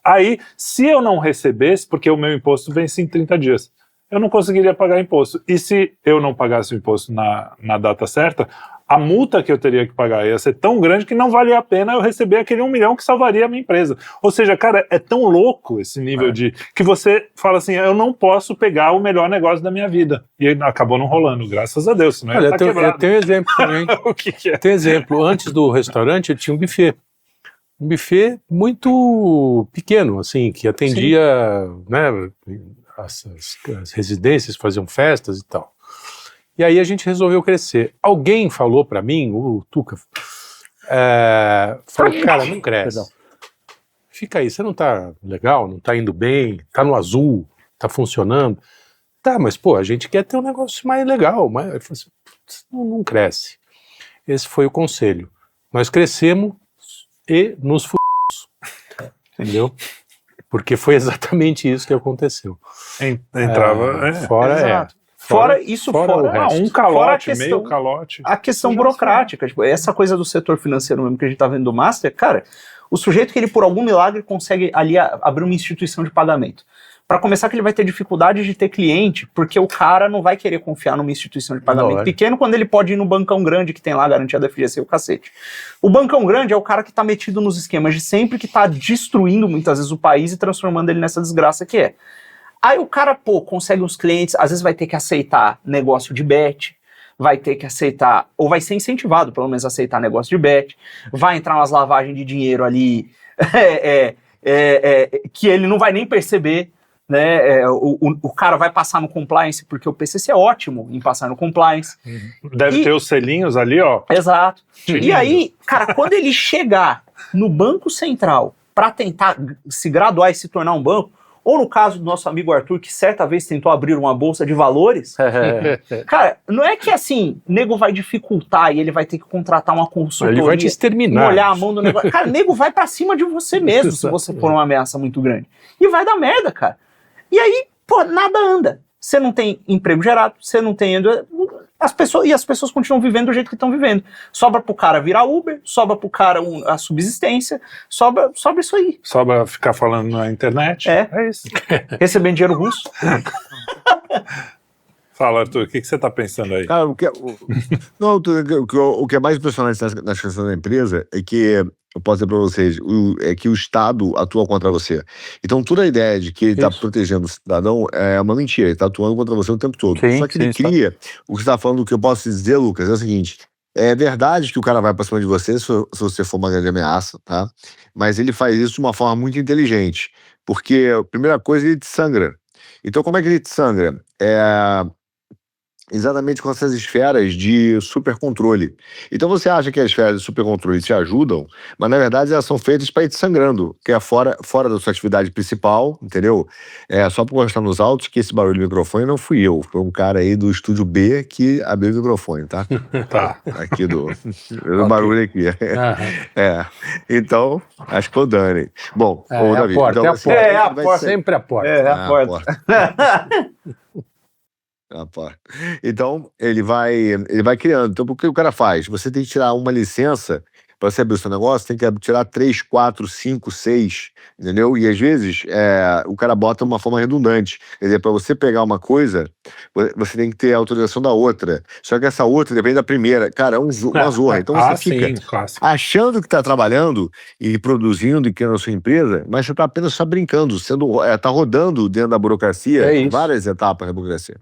Aí, se eu não recebesse, porque o meu imposto vence em 30 dias, eu não conseguiria pagar imposto. E se eu não pagasse o imposto na data certa, a multa que eu teria que pagar ia ser tão grande que não valia a pena eu receber aquele 1 milhão que salvaria a minha empresa. Ou seja, cara, é tão louco esse nível de... que você fala assim, eu não posso pegar o melhor negócio da minha vida. E acabou não rolando, graças a Deus. Senão Olha, ia tá eu tenho exemplo também. O que é? Tem exemplo. Antes do restaurante, eu tinha um buffet. Um buffet muito pequeno, assim, que atendia, né, as residências, faziam festas e tal. E aí a gente resolveu crescer. Alguém falou pra mim, o Tuca, falou, cara, não cresce. Perdão. Fica aí, você não tá legal, não tá indo bem, tá no azul, tá funcionando. Tá, mas pô, a gente quer ter um negócio mais legal, mas ele falou assim, não cresce. Esse foi o conselho. Nós crescemos e nos fudemos. Entendeu? Porque foi exatamente isso que aconteceu. Entrava... Fora Exato. Fora o resto. um Fora a calote, questão- meio calote. A questão burocrática, tipo, essa coisa do setor financeiro mesmo que a gente tá vendo do Master, cara, o sujeito que ele por algum milagre consegue ali abrir uma instituição de pagamento. Para começar que ele vai ter dificuldade de ter cliente, porque o cara não vai querer confiar numa instituição de pagamento Lógico. pequeno quando ele pode ir no bancão grande que tem lá a garantia da FGC e o cacete. O bancão grande é o cara que tá metido nos esquemas de sempre, que tá destruindo muitas vezes o país e transformando ele nessa desgraça que é. Aí o cara, consegue uns clientes, às vezes vai ter que aceitar negócio de bet, vai ter que aceitar, ou vai ser incentivado, pelo menos, a aceitar negócio de bet, vai entrar umas lavagens de dinheiro ali que ele não vai nem perceber, né? O cara vai passar no compliance, porque o PCC é ótimo em passar no compliance. Deve ter os selinhos ali, ó. Exato. Sim. E aí, cara, quando ele chegar no Banco Central para tentar se graduar e se tornar um banco, ou no caso do nosso amigo Arthur, que certa vez tentou abrir uma bolsa de valores, cara, não é que assim, nego vai dificultar e ele vai ter que contratar uma consultoria, Ele vai te exterminar. molhar a mão do negócio. Cara, nego vai pra cima de você mesmo se você for uma ameaça muito grande. E vai dar merda, cara. E aí, pô, nada anda. Você não tem emprego gerado, você não tem... As pessoas continuam vivendo do jeito que estão vivendo. Sobra pro cara virar Uber, sobra pro cara a subsistência, sobra isso aí. Sobra ficar falando na internet. É isso. Recebendo dinheiro russo. Fala, Arthur, o que você tá pensando aí? Cara, o que é mais impressionante na questão da empresa é que, eu posso dizer para vocês, é que o Estado atua contra você. Então, toda a ideia de que ele está protegendo o cidadão é uma mentira. Ele está atuando contra você o tempo todo. Sim, Só que ele cria, o que você está falando, o que eu posso dizer, Lucas, é o seguinte: é verdade que o cara vai para cima de você se você for uma grande ameaça, tá? Mas ele faz isso de uma forma muito inteligente. Porque, a primeira coisa, ele te sangra. Então, como é que ele te sangra? Exatamente com essas esferas de supercontrole. Então você acha que as esferas de supercontrole te ajudam, mas na verdade elas são feitas para ir te sangrando, que é fora da sua atividade principal, entendeu? Só para constar nos autos que esse barulho do microfone não fui eu, foi um cara aí do estúdio B que abriu o microfone, tá? Tá. Aqui do barulho aqui. Então, acho que foi o Dani. Bom, ô, Davi, então, assim, a porta. Sempre a porta. A porta. Então, ele vai criando. Então, o que o cara faz? Você tem que tirar uma licença para você abrir o seu negócio, tem que tirar 3, 4, 5, 6, entendeu? E às vezes o cara bota uma forma redundante. Quer dizer, para você pegar uma coisa, você tem que ter a autorização da outra. Só que essa outra depende da primeira. Cara, é uma zorra. Então você fica achando que está trabalhando e produzindo e criando a sua empresa, mas você está apenas só brincando, está rodando dentro da burocracia, várias etapas da burocracia.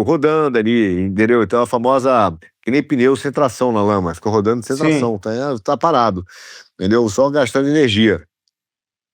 Rodando ali, entendeu? Então a famosa, que nem pneu sem tração na lama, fica rodando sem tração, tá parado, entendeu? Só gastando energia.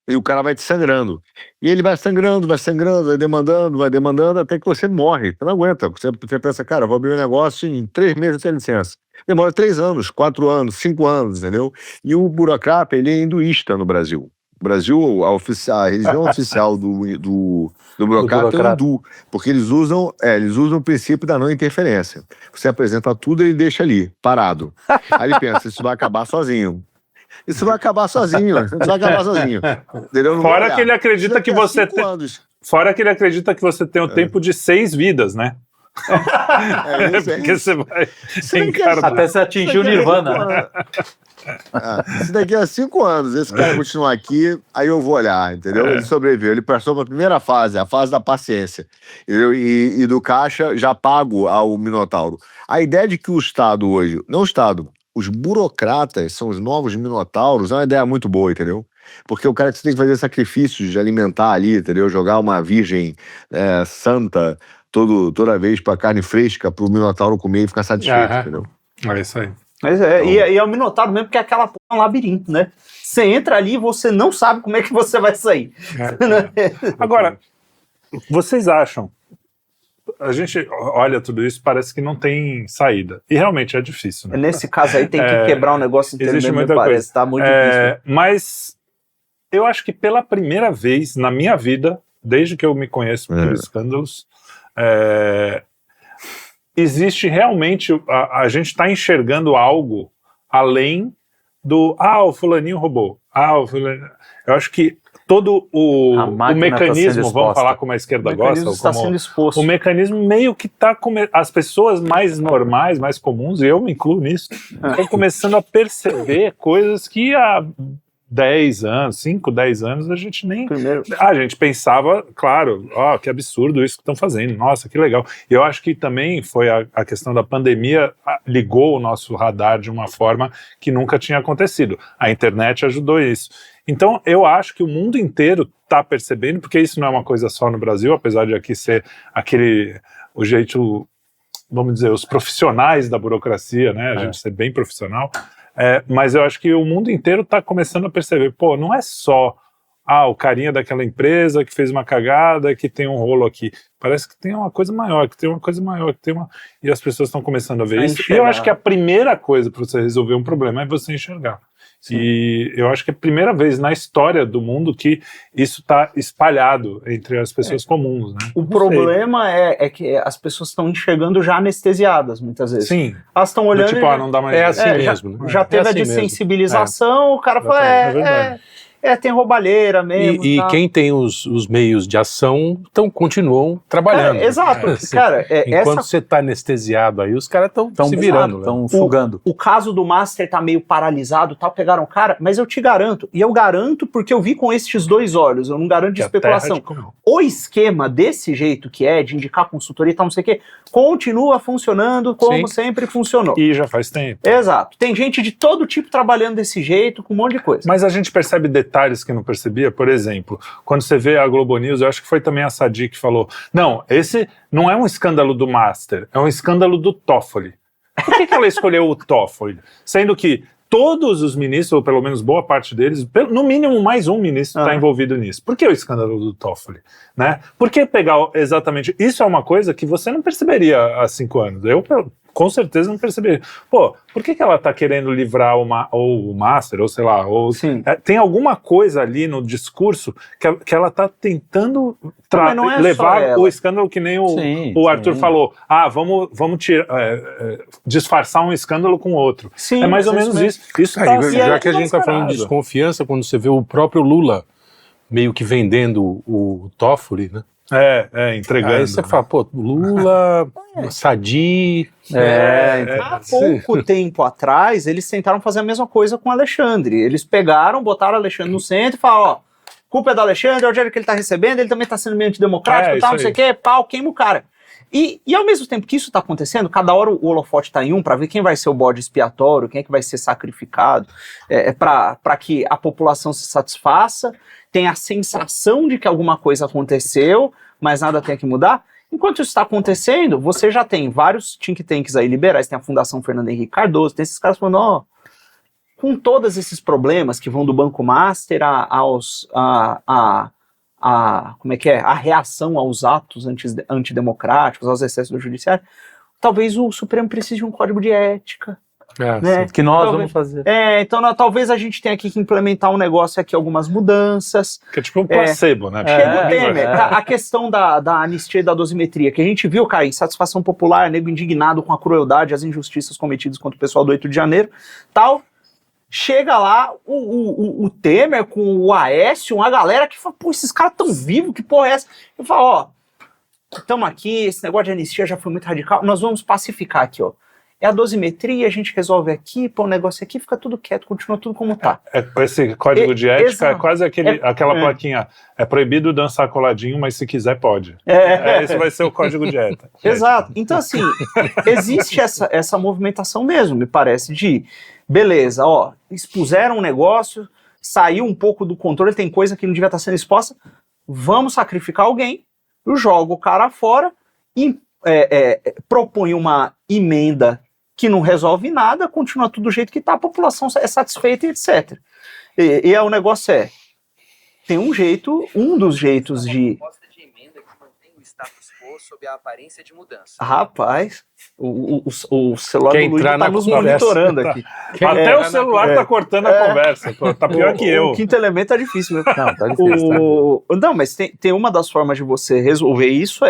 E o cara vai te sangrando. E ele vai sangrando, vai demandando, até que você morre. Você não aguenta. Você pensa, cara, vou abrir um negócio em 3 meses de licença. Demora 3 anos, 4 anos, 5 anos, entendeu? E o burocrata, ele é hinduísta no Brasil. O Brasil, a religião oficial do burocrata é o hindu, porque eles usam o princípio da não interferência. Você apresenta tudo e ele deixa ali, parado. Aí ele pensa, isso vai acabar sozinho. Entendeu? Fora que ele acredita que você tem o tempo de 6 vidas, né? Porque você vai encarnar. Até você atingir o Nirvana. Se daqui a 5 anos esse cara continuar aqui, aí eu vou olhar, entendeu? Ele sobreviveu, ele passou para a primeira fase, a fase da paciência, entendeu? E do caixa já pago ao Minotauro. A ideia de que o Estado hoje, não o Estado, os burocratas são os novos Minotauros, é uma ideia muito boa, entendeu? Porque o cara que tem que fazer sacrifícios de alimentar ali, entendeu? Jogar uma virgem santa toda vez para carne fresca para o Minotauro comer e ficar satisfeito, entendeu? É isso aí. Mas e é o Minotauro mesmo, porque é aquela porra, um labirinto, né? Você entra ali e você não sabe como é que você vai sair. Agora, vocês acham, a gente olha tudo isso, parece que não tem saída. E realmente é difícil, né? Nesse caso aí tem que quebrar o negócio inteiro existe mesmo, muita parece, coisa. tá muito difícil. Mas eu acho que pela primeira vez na minha vida, desde que eu me conheço por escândalos, existe realmente, a gente está enxergando algo além do, o fulaninho roubou, eu acho que todo o mecanismo, vamos falar como a esquerda gosta, está sendo exposto. O mecanismo meio que está, as pessoas mais normais, mais comuns, e eu me incluo nisso, estão começando a perceber coisas que há 10 anos, 5, 10 anos, a gente nem... A gente pensava, claro, que absurdo isso que estão fazendo, nossa, que legal. E eu acho que também foi a questão da pandemia, ligou o nosso radar de uma forma que nunca tinha acontecido. A internet ajudou isso. Então, eu acho que o mundo inteiro está percebendo, porque isso não é uma coisa só no Brasil, apesar de aqui ser o jeito vamos dizer, os profissionais da burocracia, né? A gente ser bem profissional. Mas eu acho que o mundo inteiro está começando a perceber, pô, não é só o carinha daquela empresa que fez uma cagada, que tem um rolo aqui. Parece que tem uma coisa maior, E as pessoas estão começando a ver isso. E eu acho que a primeira coisa para você resolver um problema é você enxergar. Sim. E eu acho que é a primeira vez na história do mundo que isso está espalhado entre as pessoas comuns, né? O problema é que as pessoas estão enxergando já anestesiadas, muitas vezes. Sim. Elas estão olhando tipo, não dá mais... É assim mesmo. Né? Já teve a desensibilização, o cara fala, tem roubalheira mesmo. E quem tem os meios de ação continuam trabalhando. Exato, cara. Enquanto você está anestesiado aí, os caras estão se virando. Estão fugando. O caso do Master tá meio paralisado, pegaram o cara, mas eu te garanto, e eu garanto porque eu vi com estes 2 olhos, eu não garanto de especulação. O esquema desse jeito que de indicar consultoria e tal, não sei o quê, continua funcionando como sempre funcionou. E já faz tempo. Exato. Tem gente de todo tipo trabalhando desse jeito, com um monte de coisa. Mas a gente percebe detalhes que não percebia, por exemplo, quando você vê a Globo News, eu acho que foi também a Sadi que falou, não, esse não é um escândalo do Master, é um escândalo do Toffoli. Por que ela escolheu o Toffoli? Sendo que todos os ministros, ou pelo menos boa parte deles, no mínimo mais um ministro está envolvido nisso. Por que o escândalo do Toffoli? Né? Por que pegar exatamente... Isso é uma coisa que você não perceberia há 5 anos. Eu, com certeza, não perceberia. Pô, por que ela está querendo livrar o Master, ou sei lá, tem alguma coisa ali no discurso que ela está tentando levar o escândalo que nem o Arthur falou. Vamos disfarçar um escândalo com outro. Sim, é mais ou menos isso. Já que a gente está falando de desconfiança, quando você vê o próprio Lula meio que vendendo o Toffoli, né? Entregando. Aí você fala, pô, Lula, Sadi... Há pouco tempo atrás, eles tentaram fazer a mesma coisa com o Alexandre. Eles pegaram, botaram o Alexandre no centro e falaram, culpa é do Alexandre, é o dinheiro que ele tá recebendo, ele também tá sendo meio antidemocrático, não sei o que, queima o cara. E ao mesmo tempo que isso tá acontecendo, cada hora o holofote tá em pra ver quem vai ser o bode expiatório, quem é que vai ser sacrificado, pra que a população se satisfaça, tenha a sensação de que alguma coisa aconteceu, mas nada tem que mudar. Enquanto isso está acontecendo, você já tem vários think tanks aí liberais, tem a Fundação Fernando Henrique Cardoso, tem esses caras falando, com todos esses problemas que vão do Banco Master a reação aos atos antidemocráticos, aos excessos do judiciário, talvez o Supremo precise de um código de ética. Né? Que nós vamos fazer. Então talvez a gente tenha aqui que implementar um negócio aqui, algumas mudanças. Que é tipo um placebo, né? A questão da anistia e da dosimetria, que a gente viu, cara, insatisfação popular, nego indignado com a crueldade, as injustiças cometidas contra o pessoal do 8 de janeiro, tal. Chega lá o Temer com o Aécio, uma galera que fala, pô, esses caras tão vivos, que porra é essa? Eu falo, estamos aqui, esse negócio de anistia já foi muito radical, nós vamos pacificar aqui, É a dosimetria, a gente resolve aqui, põe um negócio aqui, fica tudo quieto, continua tudo como tá. Esse código de ética é quase aquela plaquinha, é proibido dançar coladinho, mas se quiser pode. Esse vai ser o código de ética. Exato. Então, assim, existe essa movimentação mesmo, me parece, de, beleza, expuseram um negócio, saiu um pouco do controle, tem coisa que não devia estar sendo exposta, vamos sacrificar alguém, eu jogo o cara fora e propõe uma emenda que não resolve nada, continua tudo do jeito que está, a população é satisfeita e etc. E o negócio tem um dos jeitos de... proposta de emenda que mantém o status quo sob a aparência de mudança. Rapaz, o celular Quer do Luiz entrar está na nos conversa. monitorando aqui. Até o celular tá cortando a conversa, tá pior que eu. O quinto elemento é difícil, né? Não, tá difícil. Não, mas tem uma das formas de você resolver isso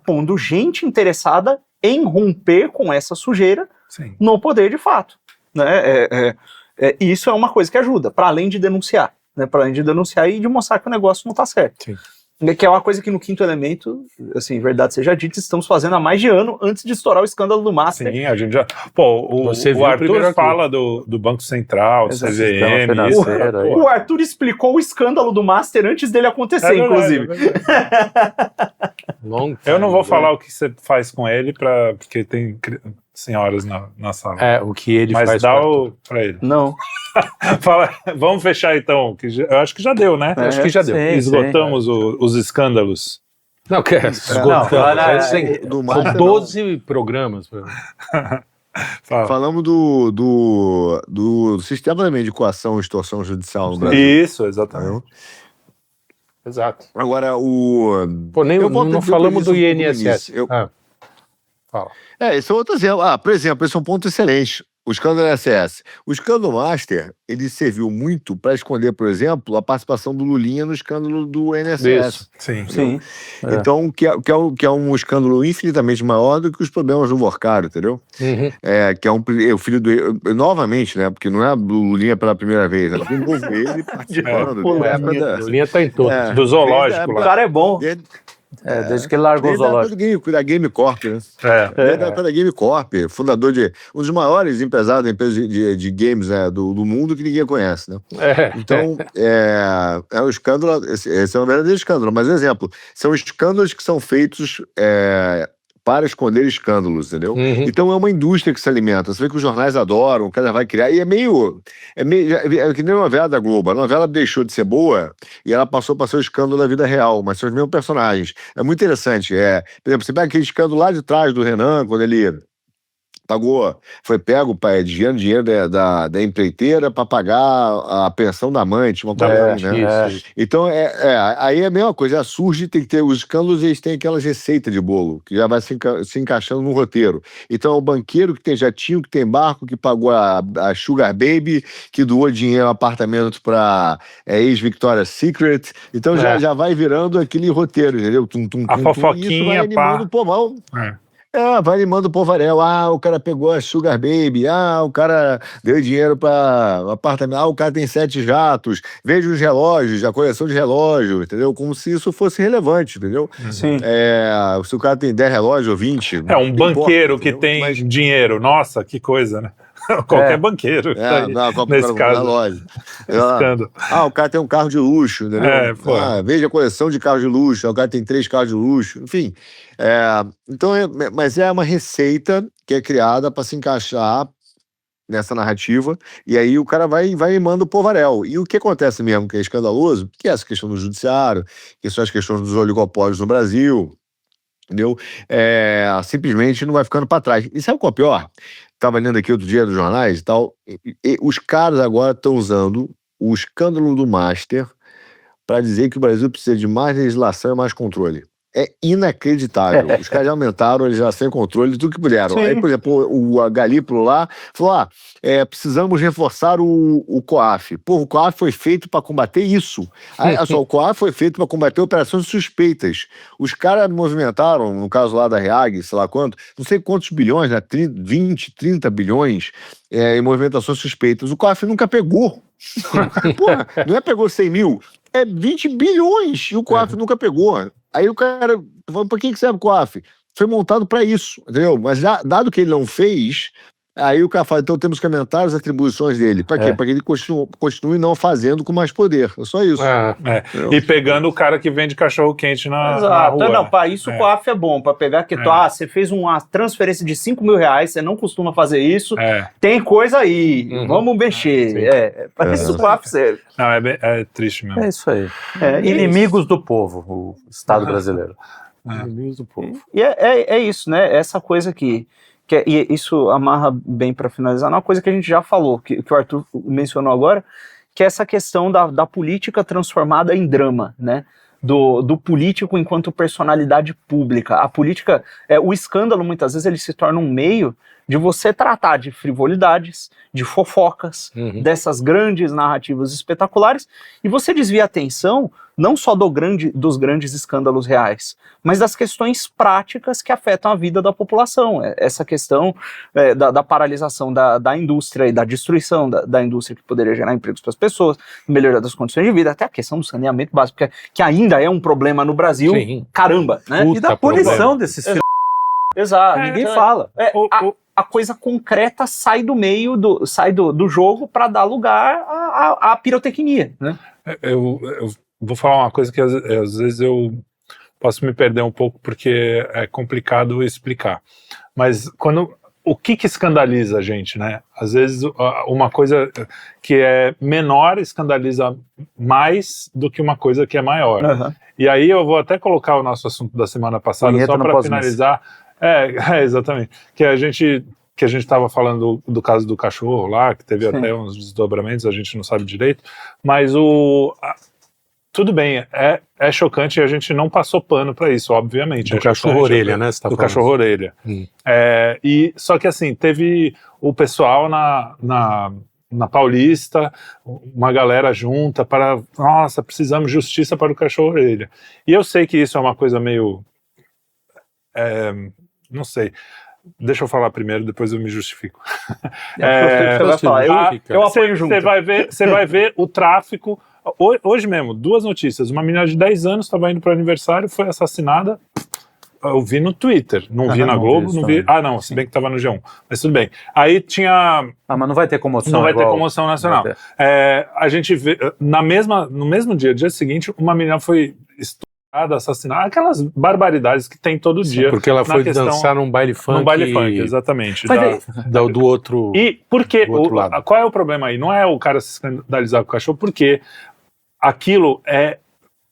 pondo gente interessada em romper com essa sujeira no poder de fato. Né? Isso é uma coisa que ajuda, para além de denunciar. Né? Para além de denunciar e de mostrar que o negócio não está certo. Sim. Que é uma coisa que no quinto elemento, assim, verdade seja dita, estamos fazendo há mais de ano antes de estourar o escândalo do Master. Sim, a gente já... Pô, o Arthur fala do Banco Central, do CVM... O Arthur explicou o escândalo do Master antes dele acontecer, inclusive. Eu não vou falar o que você faz com ele, porque tem senhoras na sala. O que ele faz. Mas dá pra ele. Não. Fala, vamos fechar então, eu acho que já deu, né? Acho que já deu. Esgotamos os escândalos. Não, que é esgotando. olha, do São Master, 12 programas. Fala. falamos do sistema também de coação e extorsão judicial no Brasil. Isso, exatamente. Exato. Agora, Pô, nem, Eu volto a não dizer o que eu falamos disse do um pouco no INSS. início. Fala. Esse é outro exemplo. Por exemplo, esse é um ponto excelente. O escândalo INSS. O escândalo Master, ele serviu muito para esconder, por exemplo, a participação do Lulinha no escândalo do INSS. Isso. Sim. Sim. Então, que é um escândalo infinitamente maior do que os problemas do Vorcário, entendeu? Uhum. Que é o filho do... Novamente, né? Porque não é o Lulinha pela primeira vez. Né? Envolveu ele participando. Pô, desde a época O Linha tá em todos. É. Do zoológico O lá. cara é bom. Desde que ele largou o Desde a época zoológico. da Game Corp, né? Desde a época da Game Corp, fundador de um dos maiores empresários da empresa de games do mundo que ninguém conhece, né? Então, é um escândalo, esse é um verdadeiro escândalo, mas, exemplo, são escândalos que são feitos para esconder escândalos, entendeu? Uhum. Então é uma indústria que se alimenta. Você vê que os jornais adoram, o cara vai criar, e é que nem a novela da Globo. A novela deixou de ser boa e ela passou para ser o escândalo da vida real, mas são os mesmos personagens. É muito interessante. Por exemplo, você pega aquele escândalo lá de trás do Renan, quando ele foi pego dinheiro da empreiteira para pagar a pensão da amante, uma coisa assim, né? Isso. Então, aí é a mesma coisa, surge, tem que ter os escândalos, eles têm aquelas receitas de bolo, que já vai se encaixando no roteiro. Então, o banqueiro que tem jatinho, que tem barco, que pagou a Sugar Baby, que doou dinheiro ao apartamento para ex-Victoria's Secret, então já vai virando aquele roteiro, entendeu? A fofoquinha, e isso vai animando o povão. Vai animando o povarel. O cara pegou a Sugar Baby. O cara deu dinheiro para apartamento. O cara tem 7 jatos. Veja os relógios, a coleção de relógios, entendeu? Como se isso fosse relevante, entendeu? Sim. Se o cara tem 10 relógios ou 20. Um não banqueiro importa, que tem Mas, dinheiro. Nossa, que coisa, né? Qualquer banqueiro. Nesse caso. relógio. Escândalo. O cara tem um carro de luxo, entendeu? Veja a coleção de carros de luxo. O cara tem 3 carros de luxo. Enfim. Então, mas é uma receita que é criada para se encaixar nessa narrativa, e aí o cara vai manda o povarel. E o que acontece mesmo, que é escandaloso, que é essa questão do judiciário, que são as questões dos oligopólios no Brasil, entendeu? Simplesmente não vai ficando para trás. E sabe qual é o pior? Estava lendo aqui outro dia dos jornais e tal, e os caras agora estão usando o escândalo do Master para dizer que o Brasil precisa de mais legislação e mais controle. É inacreditável. Os caras já aumentaram a legislação e controle de tudo que puderam. Sim. Aí, por exemplo, o Galípolo lá falou: precisamos reforçar o COAF. O COAF foi feito para combater isso. O COAF foi feito para combater operações suspeitas. Os caras movimentaram, no caso lá da REAG, sei lá quanto, não sei quantos bilhões, né? 20, 30 bilhões em movimentações suspeitas. O COAF nunca pegou. Não pegou 100 mil, 20 bilhões e o COAF nunca pegou. Aí o cara falou: por que serve o COAF? Foi montado para isso, entendeu? Mas dado que ele não fez, aí o cara fala: então temos que aumentar as atribuições dele. Para quê? Para que ele continue não fazendo com mais poder. É só isso. E pegando o cara que vende cachorro-quente na Exato. rua. Não, para isso o COAF é bom, para pegar que você fez uma transferência de 5 mil reais, você não costuma fazer isso, tem coisa aí, vamos mexer. Para isso o COAF serve. Não, é triste mesmo. É isso aí. Inimigos do povo, o Estado brasileiro. Inimigos do povo. E é isso, né? Essa coisa e isso amarra bem para finalizar, uma coisa que a gente já falou, que o Arthur mencionou agora, que é essa questão da política transformada em drama, né? Do político enquanto personalidade pública. A política, o escândalo muitas vezes ele se torna um meio de você tratar de frivolidades, de fofocas, dessas grandes narrativas espetaculares, e você desvia a atenção não só dos grandes escândalos reais, mas das questões práticas que afetam a vida da população. Essa questão da paralisação da indústria e da destruição da indústria que poderia gerar empregos para as pessoas, melhoria das condições de vida, até a questão do saneamento básico, que ainda é um problema no Brasil, caramba, né? E da punição desses filhos. Exato. Ninguém fala. A coisa concreta sai do meio, sai do jogo para dar lugar à pirotecnia, né? Eu vou falar uma coisa que às vezes eu posso me perder um pouco porque é complicado explicar. Mas quando o que escandaliza a gente, né? Às vezes uma coisa que é menor escandaliza mais do que uma coisa que é maior. Aham. E aí eu vou até colocar o nosso assunto da semana passada, Vinheta só no para pós-missa. finalizar. Exatamente. Que a gente estava falando do caso do cachorro lá, que teve até uns desdobramentos, a gente não sabe direito, mas tudo bem, é chocante e a gente não passou pano para isso, obviamente. Do cachorro-orelha, né? Você tá do falando. cachorro-orelha. Só que assim, teve o pessoal na Paulista, uma galera junta para, nossa, precisamos de justiça para o cachorro-orelha. E eu sei que isso é uma coisa meio, não sei, deixa eu falar primeiro, depois eu me justifico. Você vai falar, eu apoio junto. Você vai ver o tráfico. Hoje mesmo, 2 notícias. Uma menina de 10 anos estava indo para o aniversário, foi assassinada. Eu vi no Twitter, não vi na Globo, não vi. Ah, não, se bem que estava no G1, mas tudo bem. Aí tinha. Mas não vai ter comoção. Não vai ter igual- comoção nacional. Vai ter. A gente vê, no mesmo dia seguinte, uma menina foi estuprada, assassinada, aquelas barbaridades que tem todo dia. Porque ela na foi questão- dançar num baile funk. num baile funk, exatamente. Mas Do outro. E por que? do outro lado. Qual é o problema aí? Não é o cara se escandalizar com o cachorro, porque aquilo é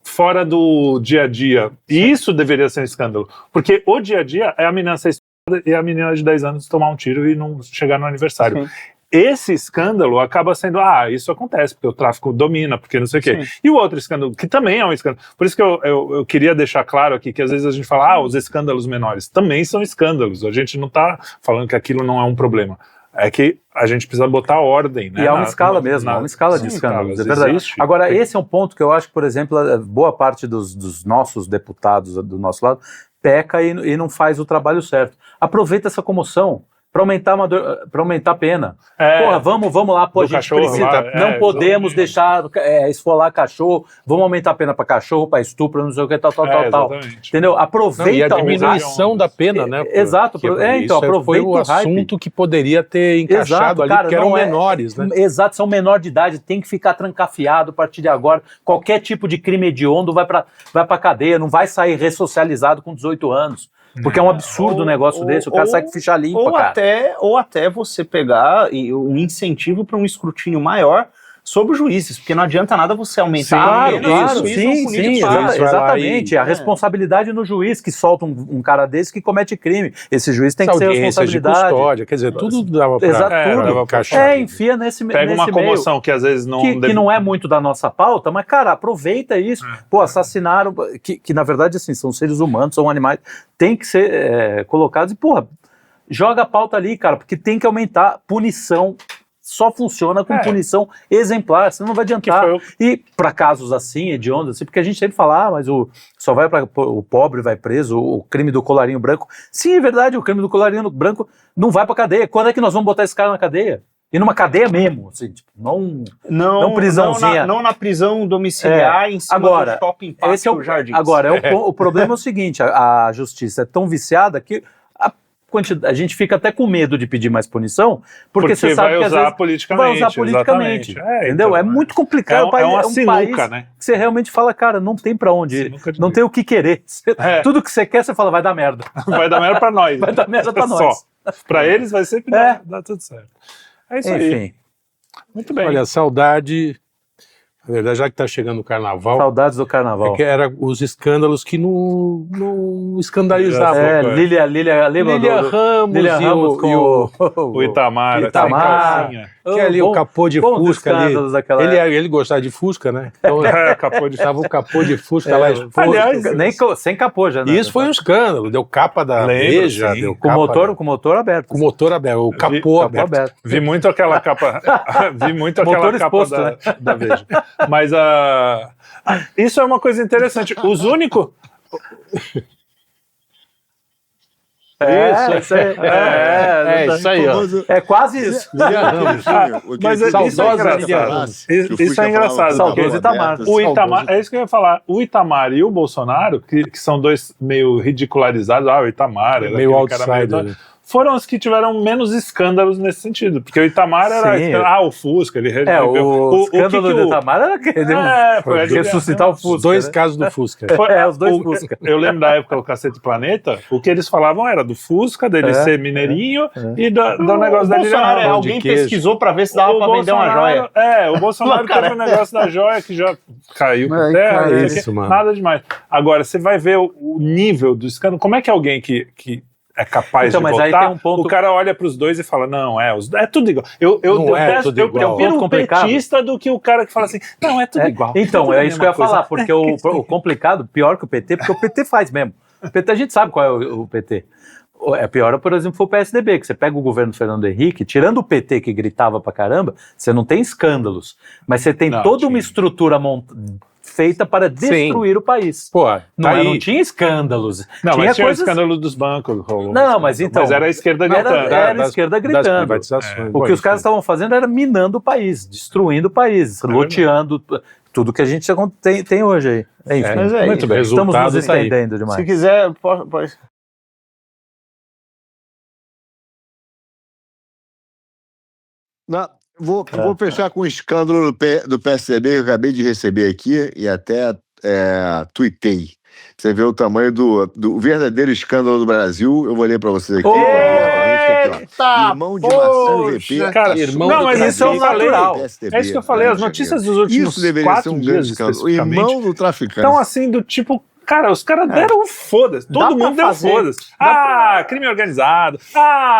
fora do dia a dia. E isso deveria ser um escândalo. Porque o dia a dia é a menina ser estuprada e a menina de 10 anos tomar um tiro e não chegar no aniversário. Sim. Esse escândalo acaba sendo, isso acontece, porque o tráfico domina, porque não sei o quê. Sim. E o outro escândalo, que também é um escândalo. Por isso que eu queria deixar claro aqui, que às vezes a gente fala, os escândalos menores também são escândalos. A gente não está falando que aquilo não é um problema. É que a gente precisa botar ordem, né? E há uma escala mesmo, há uma escala de escândalos, é verdade. Existe. Agora, esse é um ponto que eu acho que, por exemplo, boa parte dos nossos deputados do nosso lado peca e não faz o trabalho certo. Aproveita essa comoção para aumentar a pena. Porra, vamos lá, pô, a Do gente cachorro precisa, lá, não podemos exatamente. deixar esfolar cachorro, vamos aumentar a pena para cachorro, para estupro, não sei o que, tal. Exatamente. Entendeu? Não, Aproveita e a o hype. diminuição da pena, né? Exato, Porque então isso aproveita foi o o hype. assunto que poderia ter encaixado ali, cara, porque eram não é- menores, né? Exato, são menor de idade, tem que ficar trancafiado a partir de agora. Qualquer tipo de crime hediondo vai pra cadeia, não vai sair ressocializado com 18 anos. Porque é um absurdo um negócio desse, o cara sai com ficha limpa, cara. Ou até você pegar um incentivo para um escrutínio maior sobre os juízes, porque não adianta nada você aumentar a pena, Claro, o juiz não punir de fato. vai lá exatamente. e- A responsabilidade no juiz que solta um cara desse que comete crime. Esse juiz tem que ser Audiências de responsabilidade. custódia, quer dizer, tudo dava pra... Exato, tudo. dava pra achar. Enfia nesse Pega uma meio. comoção que às vezes não... Que não é muito da nossa pauta, mas, cara, aproveita isso. Pô, assassinaram, que na verdade, assim, são seres humanos, são animais, tem que ser colocados e, porra, joga a pauta ali, cara, porque tem que aumentar punição. Só funciona com punição exemplar, senão não vai adiantar. E para casos assim, hediondos, assim, porque a gente sempre fala, mas só vai para o pobre vai preso, o crime do colarinho branco. Sim, é verdade, o crime do colarinho branco não vai para cadeia. Quando é que nós vamos botar esse cara na cadeia? E numa cadeia mesmo, assim, tipo, não prisãozinha. Não na prisão domiciliar em cima Agora, do shopping park esse é do Jardim. Agora, o problema é o seguinte, a justiça é tão viciada que a gente fica até com medo de pedir mais punição, porque você sabe vai que às usar vezes politicamente, vai usar politicamente, exatamente. entendeu? Então, É muito complicado. é uma um sinuca, país né? que você realmente fala, cara, não tem pra onde ir, Sinuca de não bico. tem o que querer. Tudo que você quer, você fala, vai dar merda. Vai dar merda pra nós. Vai dar merda pra Só. nós. Pra eles vai sempre dar tudo certo. É isso aí. Enfim, Muito bem. Olha, saudade... Na verdade, já que tá chegando o carnaval, saudades do carnaval. que era os escândalos que não escandalizavam. Lília, lembra Lilian Ramos, Lilian Ramos com O Itamar, Itamar. sem calcinha. Que ali o capô de bons Fusca ali. escândalos daquela Ele gostava de Fusca, né? Então, Capô de... estava o capô de Fusca lá exposto. Aliás, sem capô já, né? E isso foi um escândalo. Deu capa da Lembro, Veja, sim. deu com capa o motor aberto. com o motor aberto, o capô aberto. Vi muito aquela capa. Vi muito Motor aquela capa exposto, né? da Veja. Mas isso é uma coisa interessante. Os únicos. Isso aí. Isso aí, ó. É quase isso. Mas isso é engraçado. Isso é engraçado. Saudoso porque Itamar. O Itamar, é isso que eu ia falar. O Itamar e o Bolsonaro, que são dois meio ridicularizados, o Itamar, era Meio aquele cara outsider, né? foram os que tiveram menos escândalos nesse sentido. Porque o Itamar era... Sim. o Fusca, ele O escândalo do Itamar era foi ressuscitar o Fusca. Os dois né? casos do Fusca. Os dois Fusca. Eu lembro da época do Cacete Planeta, o que eles falavam era do Fusca, dele ser mineirinho e do negócio da Bolsonaro, Lilian. alguém pesquisou pra ver se dava pra vender uma joia. O Bolsonaro teve um negócio da joia que já caiu por terra, cara, não sei o isso, quê, mano. nada demais. Agora, você vai ver o nível do escândalo. Como é que alguém que é capaz Então, de mas aí votar, tem um ponto- o cara olha pros dois e fala, não, é tudo igual. Não é tudo igual. Eu viro Ponto um complicado. petista do que o cara que fala assim, não, é tudo igual. Então, tudo é a isso que eu ia mesma coisa. falar, porque o complicado, pior que o PT, porque o PT faz mesmo. O PT, a gente sabe qual é o PT. É pior, por exemplo, foi o PSDB, que você pega o governo Fernando Henrique, tirando o PT que gritava pra caramba, você não tem escândalos, mas você tem Não, toda tinha. uma estrutura feita para destruir o país. Pô, Não, tá aí. não tinha escândalos. Não, tinha mas tinha coisas... o escândalo dos bancos. Rolou Não, mas então... Mas era a esquerda Era gritando. a esquerda Das gritando. privatizações. O que os caras estavam fazendo era minando o país, destruindo o país, loteando tudo que a gente tem hoje aí. Enfim, Mas é muito isso. bem. estamos Resultado nos tá aí. estendendo demais. Se quiser, pode. Vou fechar com o escândalo do PSDB que eu acabei de receber aqui e até tuitei. Você vê o tamanho do verdadeiro escândalo do Brasil. Eu vou ler para vocês aqui. Eita, Irmão de maçã VP. Cara, Irmão não, do mas isso é o traficante. natural. PSDB, É isso que eu falei, Rio as de notícias Janeiro. dos últimos Isso deveria 4 ser um dias, grande escândalo. O especificamente, irmão do traficante. então assim, do tipo, cara, os caras deram foda-se, Dá todo pra mundo deu fazer. foda-se. Crime organizado,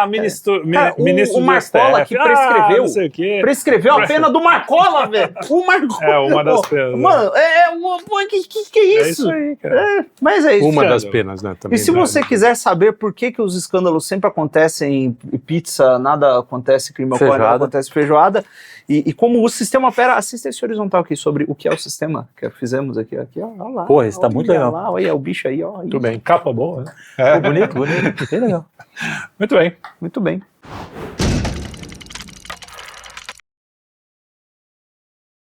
ministro o do Marcola STF, que prescreveu. não sei o quê. Prescreveu a pena do Marcola, velho. O Marcola. É uma das penas. Mano, que é É isso? isso aí, cara. Mas é isso. Uma Escândalo. das penas, né? Também E se você quiser saber por que os escândalos sempre acontecem em pizza, nada acontece crime ocorre, nada Feijoada. acontece feijoada, e como o sistema opera, assistência horizontal aqui sobre o que é o sistema que fizemos aqui, ó lá. Porra, isso tá muito legal. Lá, olha o bicho aí, ó. Muito bem. Capa boa, né? Pô, bonito, bem legal. Muito bem. Muito bem.